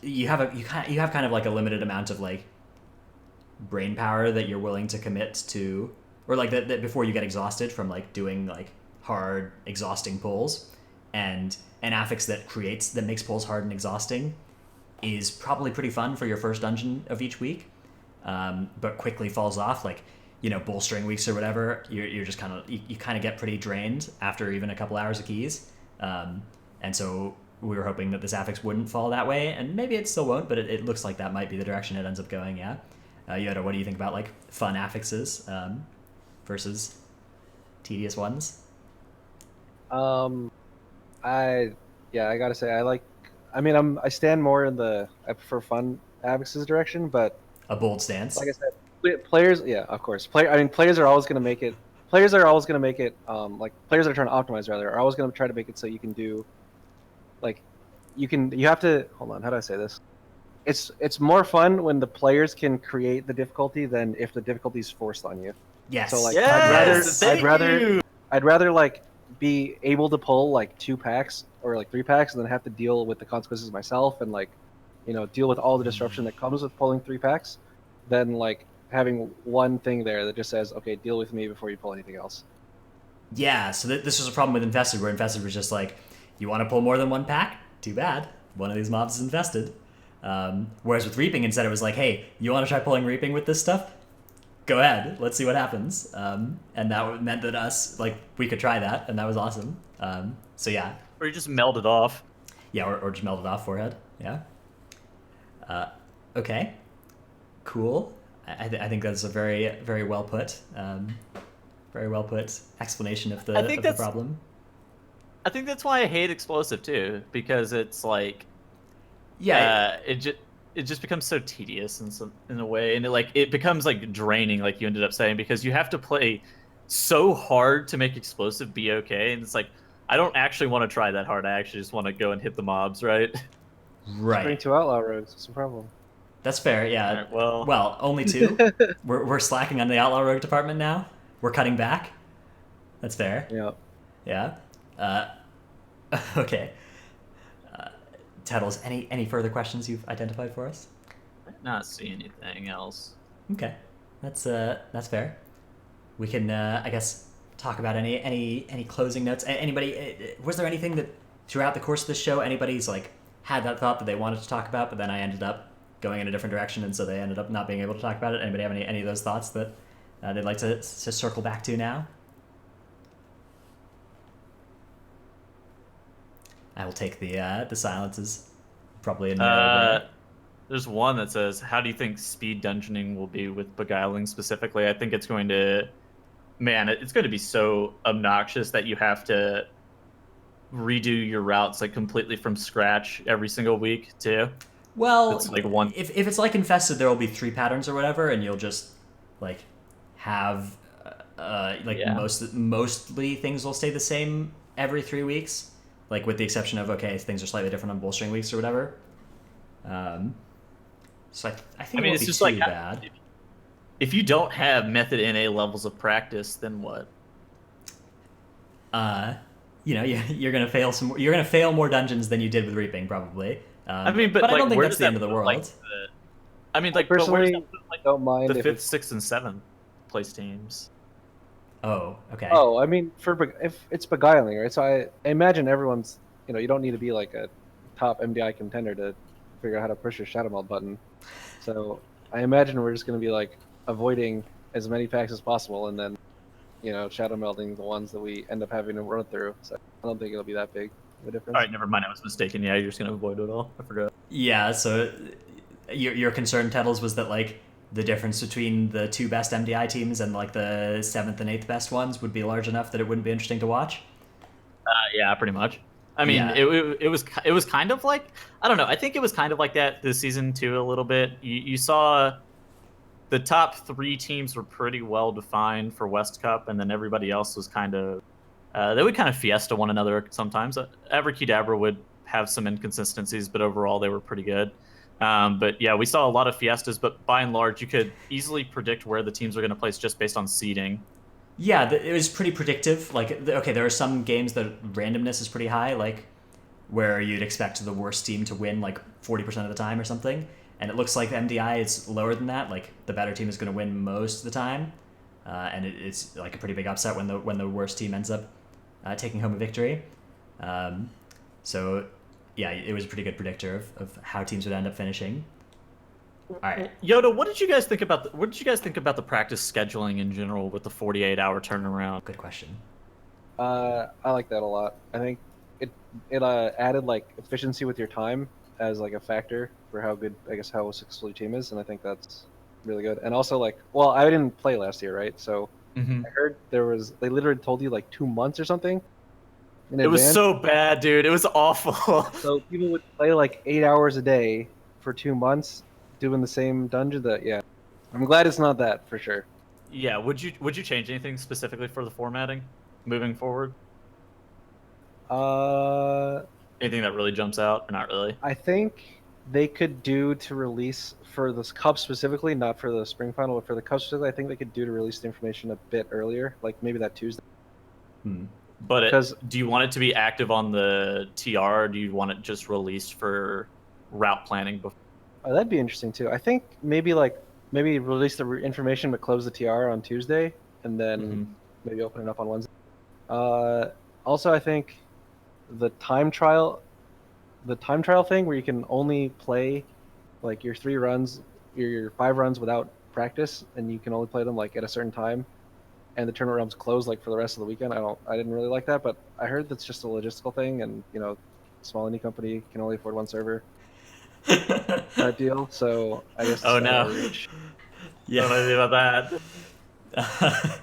you have kind of like a limited amount of like brain power that you're willing to commit to, or like that before you get exhausted from like doing like hard exhausting pulls, and an affix that makes pulls hard and exhausting is probably pretty fun for your first dungeon of each week, but quickly falls off. Like, bullstring weeks or whatever, you're just kind of you kind of get pretty drained after even a couple hours of keys, and so we were hoping that this affix wouldn't fall that way, and maybe it still won't, but it looks like that might be the direction it ends up going. Yeah, YoDa, what do you think about like fun affixes versus tedious ones? I gotta say I stand more in I prefer fun affixes direction, but A bold stance. like I said, players, yeah, of course. Players are always gonna make it. Players are always gonna make it. Like players that are trying to optimize rather are always gonna try to make it so you can do, like, you have to hold on. How do I say this? It's more fun when the players can create the difficulty than if the difficulty is forced on you. Yes. So like, Yes! I'd rather like be able to pull like 2 packs or like 3 packs and then have to deal with the consequences myself and like, deal with all the disruption that comes with pulling 3 packs, than like having one thing there that just says, okay, deal with me before you pull anything else. Yeah, so this was a problem with Infested, where Infested was just like, you want to pull more than 1 pack? Too bad. One of these mobs is infested. Whereas with Reaping, instead, it was like, hey, you want to try pulling Reaping with this stuff? Go ahead, let's see what happens. And that meant that we could try that, and that was awesome. So yeah. Or you just meld it off. Yeah, or just melt it off forehead. Yeah. Okay. Cool. I think that's a very, very well put explanation of the problem. I think that's why I hate explosive too, because it's like, it just becomes so tedious in a way, and it becomes like draining, like you ended up saying, because you have to play so hard to make explosive be okay, and it's like, I don't actually want to try that hard. I actually just want to go and hit the mobs, right? Right. Bring 2 outlaw rogues. What's the problem? That's fair. Yeah. Right, well, only 2. we're slacking on the outlaw rogue department now. We're cutting back. That's fair. Yeah. Yeah. Okay. Tettles, any further questions you've identified for us? I did not see anything else. Okay, that's fair. We can, I guess, talk about any closing notes. Anybody? Was there anything that throughout the course of the show anybody's like had that thought that they wanted to talk about, but then I ended up going in a different direction, and so they ended up not being able to talk about it? Anybody have any of those thoughts that they'd like to circle back to now? I will take the silences. Probably in there. There's one that says, how do you think speed dungeoning will be with Beguiling specifically? I think it's going to be so obnoxious that you have to redo your routes like completely from scratch every single week too. Well, it's like one. If it's like Infested, there will be 3 patterns or whatever, and you'll just like have mostly things will stay the same every 3 weeks, like with the exception of things are slightly different on bullstring weeks or whatever. So I think it won't it's be just too like bad. If you don't have method NA levels of practice, then what? You're gonna fail you're gonna fail more dungeons than you did with Reaping, probably. But I don't think that's the end of the world. Personally, don't mind the if 5th, it's 6th, and 7th place teams. Oh, okay. Oh, I mean, if it's Beguiling, right? So I imagine everyone's, you don't need to be like a top MDI contender to figure out how to push your Shadow Meld button. So I imagine we're just going to be like avoiding as many packs as possible, and then, Shadow Melding the ones that we end up having to run through. So I don't think it'll be that big of a difference. All right, never mind. I was mistaken. Yeah, you're just going to avoid it all. I forgot. Yeah, so your concern, Tettles, was that like the difference between the 2 best MDI teams and like the 7th and 8th best ones would be large enough that it wouldn't be interesting to watch? Yeah, pretty much. I mean, Yeah. it was kind of like, I don't know. I think it was kind of like that this season too, a little bit. You saw the top three teams were pretty well defined for West Cup, and then everybody else was kind of they would kind of fiesta one another sometimes. Abracadabra would have some inconsistencies, but overall they were pretty good. But yeah, we saw a lot of fiestas, but by and large, you could easily predict where the teams are going to place just based on seeding. Yeah, it was pretty predictive. Like, okay, there are some games that randomness is pretty high, like where you'd expect the worst team to win like 40% of the time or something. And it looks like the MDI is lower than that. Like the better team is going to win most of the time, and it's like a pretty big upset when the worst team ends up taking home a victory. Um, so yeah, it was a pretty good predictor of how teams would end up finishing. All right. YoDa, what did you guys think about the practice scheduling in general with the 48-hour turnaround? Good question. I like that a lot. I think it added like efficiency with your time as like a factor for how good, I guess, how successful your team is, and I think that's really good. And also like, well, I didn't play last year, right? So Mm-hmm. I heard they literally told you like 2 months or something in It was advance. so bad, dude. It was awful. So people would play like 8 hours a day for 2 months doing the same dungeon. That yeah, I'm glad it's not that for sure. Yeah, would you change anything specifically for the formatting moving forward? Uh, Anything that really jumps out, or not really? I think they could do to release for this cup specifically, not for the spring final, but for the cup specifically. I think they could do to release the information a bit earlier, like maybe that Tuesday. Hmm. But Because do you want it to be active on the TR, or do you want it just released for route planning before? that'd be interesting too. I think maybe release the information but close the TR on Tuesday, and then Mm-hmm. maybe open it up on Wednesday. Uh, Also, I think the time trial, the time trial thing where you can only play like your 3 runs, your 5 runs without practice, and you can only play them like at a certain time, and the tournament realms close like for the rest of the weekend. I didn't really like that, but I heard that's just a logistical thing, and small indie company can only afford one server type deal. So I guess it's Oh kind of no, a reach. I don't know anything about that.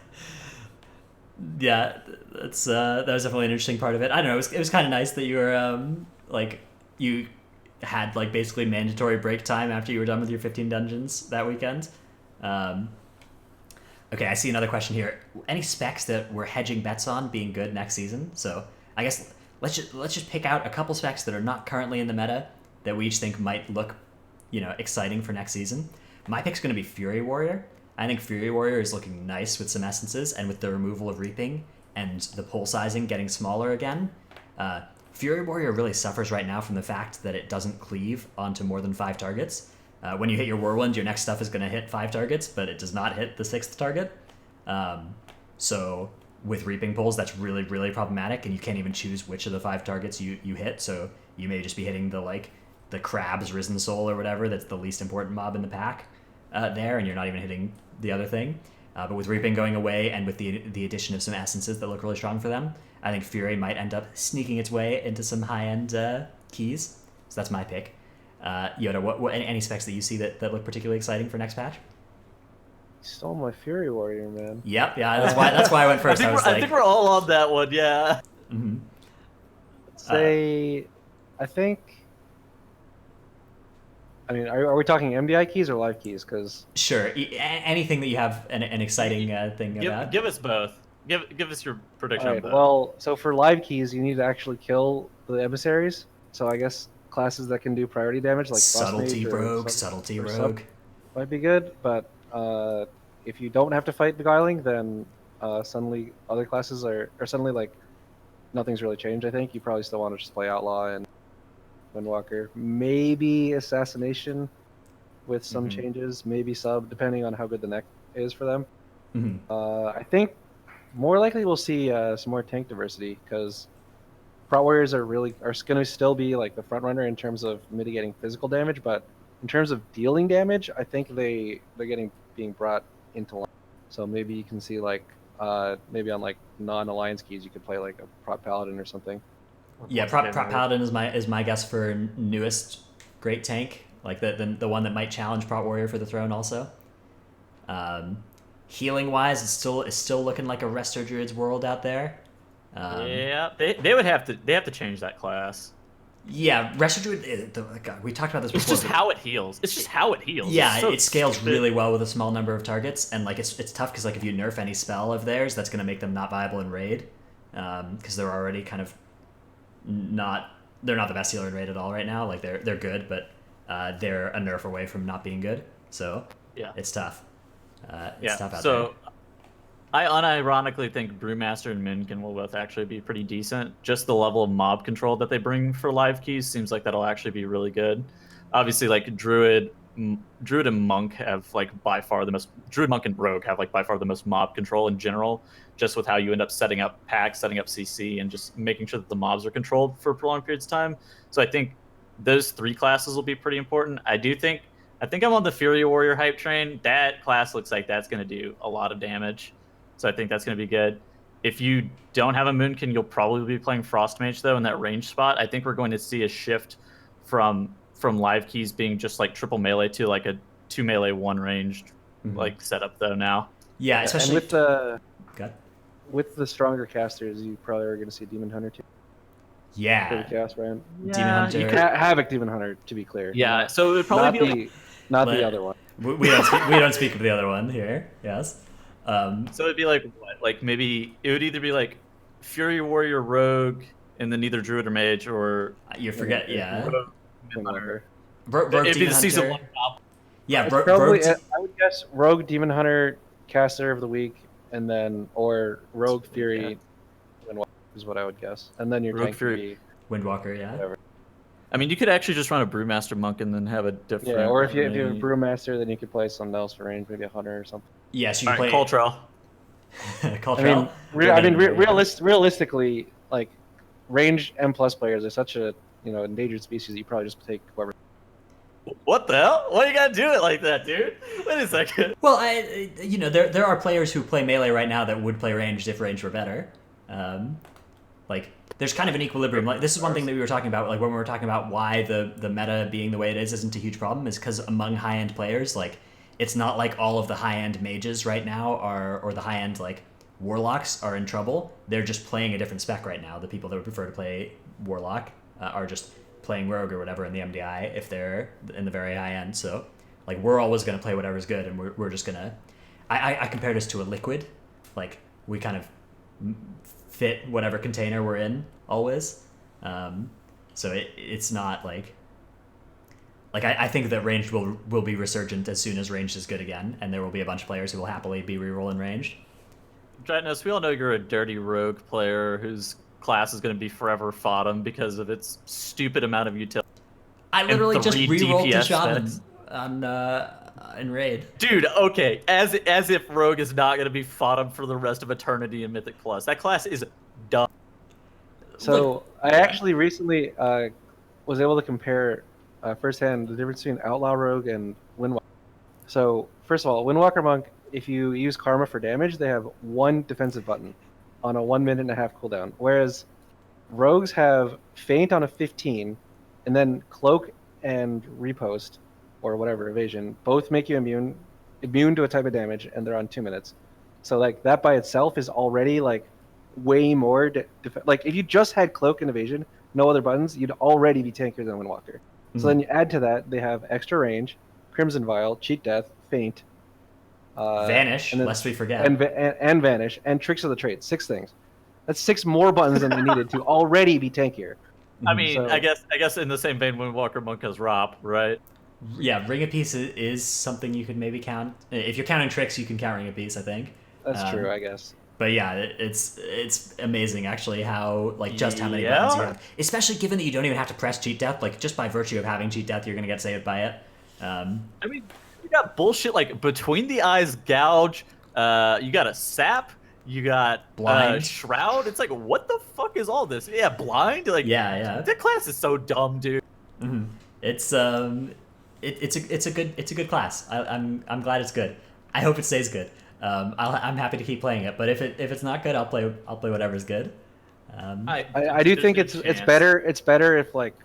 Yeah, that's that was definitely an interesting part of it. I don't know. It was kind of nice that you were like you had like basically mandatory break time after you were done with your 15 dungeons that weekend. Um, okay, I see another question here. Any specs that we're hedging bets on being good next season? So I guess let's just pick out a couple specs that are not currently in the meta that we each think might look, exciting for next season. My pick's going to be Fury Warrior. I think Fury Warrior is looking nice with some essences and with the removal of Reaping and the pull sizing getting smaller again. Fury Warrior really suffers right now from the fact that it doesn't cleave onto more than 5 targets. When you hit your Whirlwind, your next stuff is going to hit 5 targets, but it does not hit the 6th target. So with Reaping pulls, that's really, really problematic, and you can't even choose which of the 5 targets you hit, so you may just be hitting the Crab's Risen Soul or whatever that's the least important mob in the pack there, and you're not even hitting the other thing. But with Reaping going away and with the addition of some essences that look really strong for them, I think Fury might end up sneaking its way into some high-end keys. So that's my pick. YoDa, what any specs that you see that look particularly exciting for next patch? You stole my Fury Warrior, man. Yep, yeah, that's why I went first. I think we're all on that one, yeah. Mm-hmm. Say, I think. I mean, are we talking MDI keys or live keys? Because Sure, anything that you have an exciting thing about. Give us both. Give us your prediction. all On right, both. well, so for live keys, you need to actually kill the emissaries. So I guess classes that can do priority damage, like Subtlety Frost Mage Rogue, or Subtlety or Rogue. might be good. But if you don't have to fight Beguiling, then suddenly other classes are, or suddenly like nothing's really changed. I think you probably still want to just play Outlaw and Windwalker, maybe Assassination with some changes, maybe Sub, depending on how good the neck is for them. Mm-hmm. I think more likely we'll see some more tank diversity because Prot Warriors are going to still be like the front runner in terms of mitigating physical damage, but in terms of dealing damage, I think they're being brought into line. So maybe you can see like maybe on like non-alliance keys you could play like a Prot Paladin or something. Yeah, Prop Paladin is my guess for newest great tank, like the one that might challenge Prot Warrior for the throne also. Healing wise, it's still looking like a Resto Druid's world out there. Yeah, they would have to change that class. Yeah, Rescue Druid. God, we talked about this before. It's just how it heals. It's just how it heals. Yeah, so it scales stupid. really well with a small number of targets, and like it's tough because like if you nerf any spell of theirs, that's gonna make them not viable in raid, because they're already kind of not. They're not the best healer in raid at all right now. Like they're good, but they're a nerf away from not being good. So Yeah, it's tough. yeah. Tough out So I unironically think Brewmaster and Minkin will both actually be pretty decent. Just the level of mob control that they bring for live keys seems like that'll actually be really good. Obviously, like Druid and Monk have like by far the most. Druid, Monk, and Rogue have like by far the most mob control in general. Just with how you end up setting up packs, setting up CC, and just making sure that the mobs are controlled for prolonged periods of time. So I think those 3 classes will be pretty important. I think I'm on the Fury Warrior hype train. That class looks like that's going to do a lot of damage. So I think that's going to be good. If you don't have a Moonkin, you'll probably be playing Frost Mage, though, in that range spot. I think we're going to see a shift from live keys being just like triple melee to like a 2 melee 1 ranged like setup, though, now. Yeah, especially and God. with the stronger casters, you probably are going to see Demon Hunter too. Yeah. For the cast, right? Demon Hunter. You Havoc Demon Hunter, to be clear. Yeah, so it would probably not be not the other one. We don't speak of the other one here. Yes. So it'd be like what? Like maybe it would either be like Fury Warrior Rogue and then either Druid or Mage, or you forget. Yeah. Rogue, Hunter. Rogue it'd be Demon the season Hunter. 1 top. Yeah, It's Rogue. probably, I would guess Rogue Demon Hunter caster of the week, and then or Rogue Fury is what I would guess, and then your Rogue tank Fury. Windwalker. Yeah. Whatever. I mean, you could actually just run a Brewmaster Monk and then have a different. Yeah, or if you have a Brewmaster, then you could play something else for range, maybe a Hunter or something. Yes, you All can right, play Coltrell. Coltrell. Realistically, like range M plus players are such a endangered species that you probably just take whoever. What the hell? Why you gotta do it like that, dude? Wait a second. Well, there are players who play melee right now that would play ranged if range were better. Like there's kind of an equilibrium. Like this is one thing that we were talking about. Like when we were talking about why the meta being the way it is isn't a huge problem, is because among high end players, like it's not like all of the high end mages right now or the high end like warlocks are in trouble. They're just playing a different spec right now. The people that would prefer to play warlock are just playing rogue or whatever in the MDI if they're in the very high end. So like we're always going to play whatever's good, and we're just going to I compared us to a liquid. Like we kind of fit whatever container we're in always. So it's not like I think that ranged will be resurgent as soon as ranged is good again, and there will be a bunch of players who will happily be rerolling ranged. Dratnos, we all know you're a dirty rogue player whose class is going to be forever fodom because of its stupid amount of utility. I literally just 3 rerolled the DPS shaman specs. on in raid. Dude, okay, as if rogue is not going to be fodom for the rest of eternity in Mythic Plus. That class is dumb. So I actually recently was able to compare firsthand the difference between Outlaw Rogue and Windwalker. So first of all, Windwalker Monk, if you use Karma for damage, they have 1 defensive button on a 1.5-minute cooldown, whereas Rogues have Feint on a 15, and then Cloak and Repost, or whatever, Evasion, both make you immune to a type of damage, and they're on 2 minutes. So like that by itself is already like way more. Like if you just had Cloak and Evasion, no other buttons, you'd already be tankier than Windwalker. Mm-hmm. So then you add to that, they have extra range, Crimson Vial, Cheat Death, Feint, Vanish, and then, lest we forget, and Vanish, and Tricks of the Trade. 6 things. That's 6 more buttons than they needed to already be tankier. I mean, I guess in the same vein, Windwalker Monk has ROP, right? Yeah, Ring of Peace is something you could maybe count. If you're counting tricks, you can count Ring of Peace, I think. That's true, I guess. But yeah, it's amazing actually how just how many buttons you have. Especially given that you don't even have to press Cheat Death. Like just by virtue of having Cheat Death, you're gonna get saved by it. I mean, you got bullshit like Between the Eyes Gouge. You got a Sap. You got Blind. Shroud. It's like, what the fuck is all this? Yeah, Blind. Like, yeah. That class is so dumb, dude. Mm-hmm. It's a good class. I'm glad it's good. I hope it stays good. I'm happy to keep playing it, but if it's not good, I'll play whatever's good. I do think it's better if like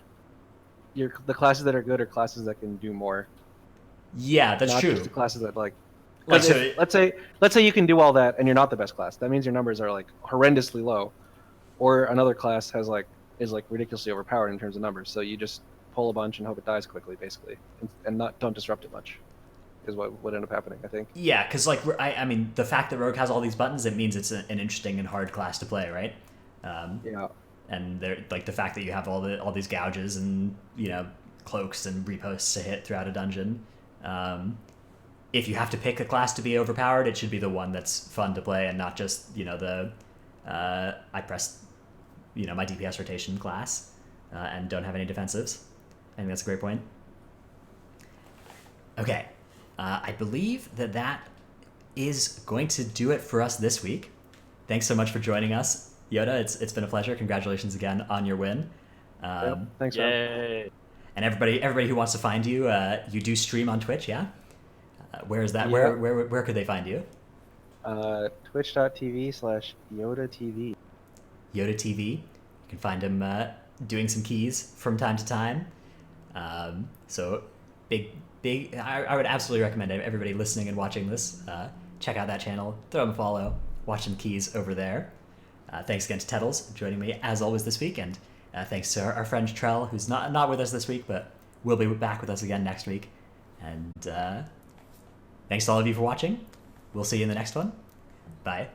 the classes that are good are classes that can do more. Yeah, that's not true. Just the classes that like so let's say you can do all that and you're not the best class. That means your numbers are like horrendously low. or another class is like ridiculously overpowered in terms of numbers. So you just pull a bunch and hope it dies quickly, basically, and don't disrupt it much. Is what would end up happening, I think. Yeah, because like I mean, the fact that Rogue has all these buttons, it means it's an interesting and hard class to play, right? Yeah. And they're like the fact that you have all these gouges and cloaks and reposts to hit throughout a dungeon. If you have to pick a class to be overpowered, it should be the one that's fun to play and not just the I press my DPS rotation class and don't have any defensives. I think that's a great point. Okay, I believe that is going to do it for us this week. Thanks so much for joining us, YoDa. It's been a pleasure. Congratulations again on your win. Thanks, Yay! And everybody who wants to find you, you do stream on Twitch, yeah? Where is that? Yeah. Where could they find you? Twitch.tv/YoDaTV. YoDa TV. You can find him doing some keys from time to time. So big. I would absolutely recommend everybody listening and watching this check out that channel, throw him a follow, watch some keys over there. Thanks again to Tettles joining me as always this week, and thanks to our friend Trell, who's not with us this week, but will be back with us again next week. And thanks to all of you for watching. We'll see you in the next one. Bye.